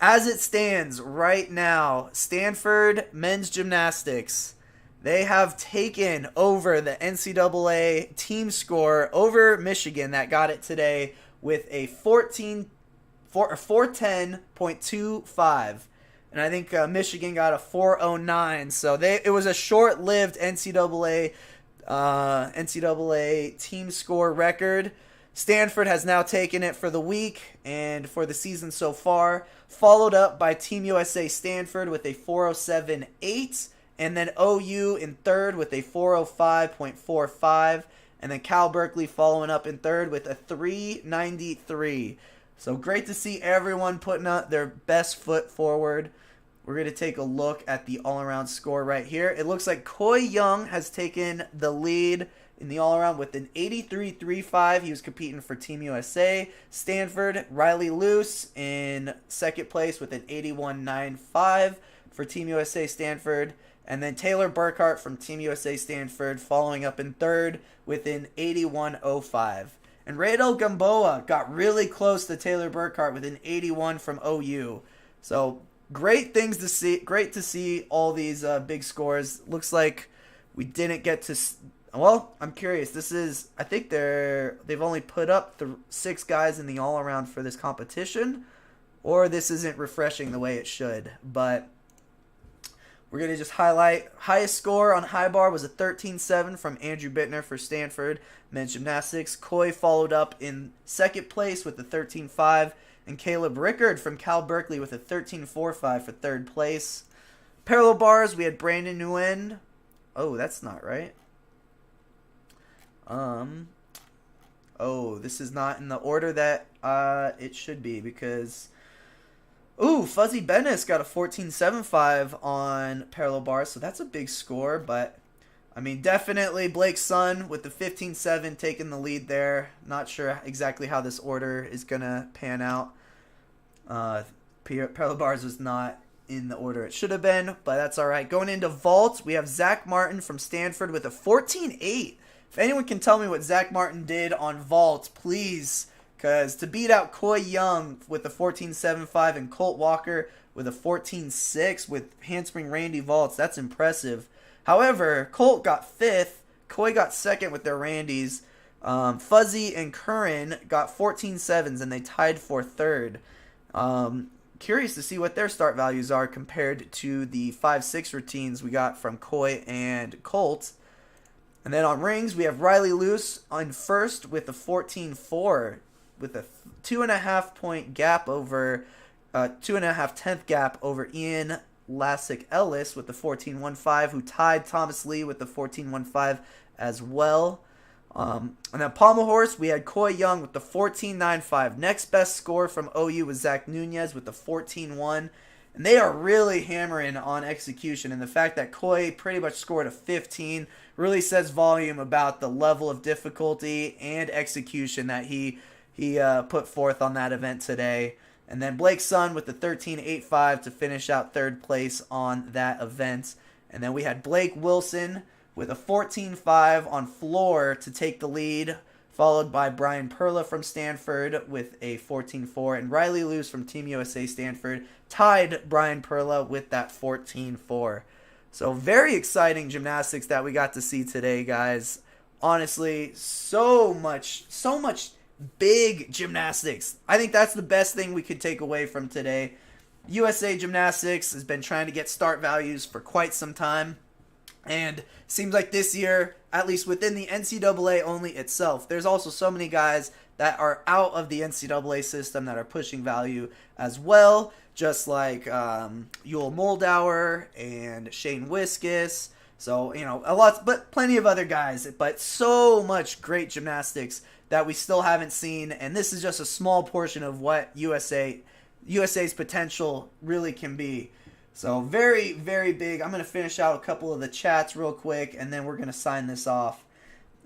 as it stands right now, Stanford men's gymnastics, they have taken over the NCAA team score over Michigan that got it today with a 410.25. And I think Michigan got a 409. So it was a short-lived NCAA team score record. Stanford has now taken it for the week and for the season so far, followed up by Team USA Stanford with a 407.8, and then OU in third with a 405.45, and then Cal Berkeley following up in third with a 393. So great to see everyone putting out their best foot forward. We're going to take a look at the all-around score right here. It looks like Coy Young has taken the lead in the all-around with an 83.35. He was competing for Team USA. Stanford, Riley Luce in second place with an 81.95 for Team USA Stanford. And then Taylor Burkhart from Team USA Stanford following up in third with an 81.05. And Radel Gamboa got really close to Taylor Burkhart with an 81 from OU. So great things to see. Great to see all these big scores. Looks like we didn't get to. Well, I'm curious. I think they've only put up the 6 guys in the all-around for this competition, or this isn't refreshing the way it should. But we're going to just highlight highest score on high bar was a 13.7 from Andrew Bittner for Stanford men's gymnastics. Coy followed up in second place with a 13.5, and Caleb Rickard from Cal Berkeley with a 13.45 for third place. Parallel bars, we had Brandon Nguyen. Oh, that's not right. This is not in the order that it should be because Fuzzy Bennis got a 14.75 on parallel bars, so that's a big score, but I mean definitely Blake Sun with the 15.7 taking the lead there. Not sure exactly how this order is gonna pan out. Parallel bars was not in the order it should have been, but that's all right. Going into vault, we have Zach Martin from Stanford with a 14.8. If anyone can tell me what Zach Martin did on vault, please, because to beat out Coy Young with a 14.75 and Colt Walker with a 14.6 with handspring Randy vaults, that's impressive. However, Colt got 5th, Coy got 2nd with their Randys. Fuzzy and Curran got 14.7s and they tied for 3rd. Curious to see what their start values are compared to the 5-6 routines we got from Coy and Colt. And then on rings, we have Riley Luce on first with a 14.4 with a 2.5 point gap over, 2.5 tenth gap over Ian Lassick Ellis with the 14.15, who tied Thomas Lee with the 14.15 as well. And then Pommel Horse, we had Coy Young with the 14.95. Next best score from OU was Zach Nunez with the 14.1. And they are really hammering on execution. And the fact that Coy pretty much scored a 15 really says volume about the level of difficulty and execution that he he put forth on that event today. And then Blake Sun with the 13.85 to finish out third place on that event. And then we had Blake Wilson with a 14.5 on floor to take the lead, followed by Brian Perla from Stanford with a 14.4, and Riley Luce from Team USA Stanford tied Brian Perla with that 14.4. So very exciting gymnastics that we got to see today, guys. Honestly, so much big gymnastics. I think that's the best thing we could take away from today. USA Gymnastics has been trying to get start values for quite some time. And seems like this year, at least within the NCAA only itself, there's also so many guys that are out of the NCAA system that are pushing value as well, just like Yul Moldauer and Shane Wiskus. So, a lot, but plenty of other guys. But so much great gymnastics that we still haven't seen, and this is just a small portion of what USA's potential really can be. So very, very big. I'm going to finish out a couple of the chats real quick, and then we're going to sign this off.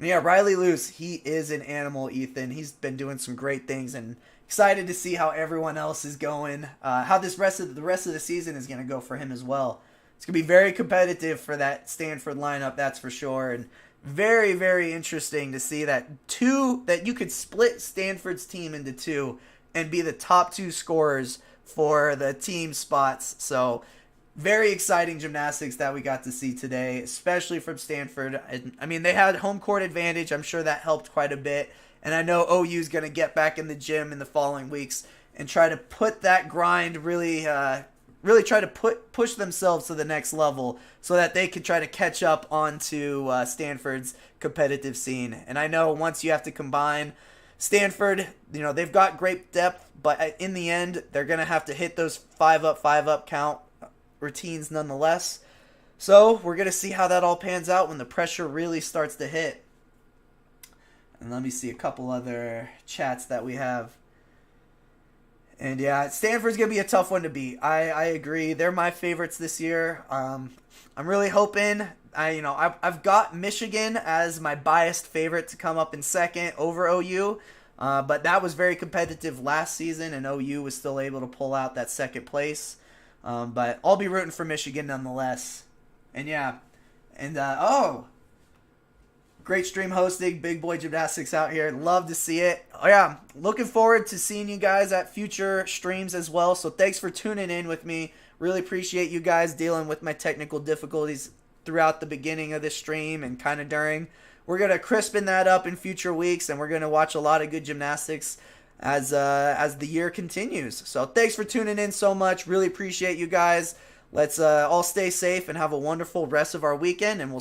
Yeah, Riley Luce, he is an animal, Ethan. He's been doing some great things, and excited to see how everyone else is going, how the rest of the season is going to go for him as well. It's going to be very competitive for that Stanford lineup, that's for sure, and very, very interesting to see that you could split Stanford's team into two and be the top two scorers for the team spots. So very exciting gymnastics that we got to see today, especially from Stanford. I mean, they had home court advantage. I'm sure that helped quite a bit. And I know OU is going to get back in the gym in the following weeks and try to put that grind, really try to push themselves to the next level so that they could try to catch up onto Stanford's competitive scene. And I know once you have to combine Stanford, they've got great depth, but in the end, they're going to have to hit those 5-up count routines nonetheless. So we're going to see how that all pans out when the pressure really starts to hit. And let me see a couple other chats that we have. And yeah, Stanford's going to be a tough one to beat. I agree. They're my favorites this year. I'm really hoping. I've got Michigan as my biased favorite to come up in second over OU. But that was very competitive last season, and OU was still able to pull out that second place. But I'll be rooting for Michigan nonetheless. And yeah. And, great stream hosting, Big Boy Gymnastics out here. Love to see it. Oh yeah, looking forward to seeing you guys at future streams as well. So thanks for tuning in with me. Really appreciate you guys dealing with my technical difficulties throughout the beginning of this stream and kind of during. We're going to crispen that up in future weeks, and we're going to watch a lot of good gymnastics as the year continues. So thanks for tuning in so much. Really appreciate you guys. Let's all stay safe and have a wonderful rest of our weekend, and we'll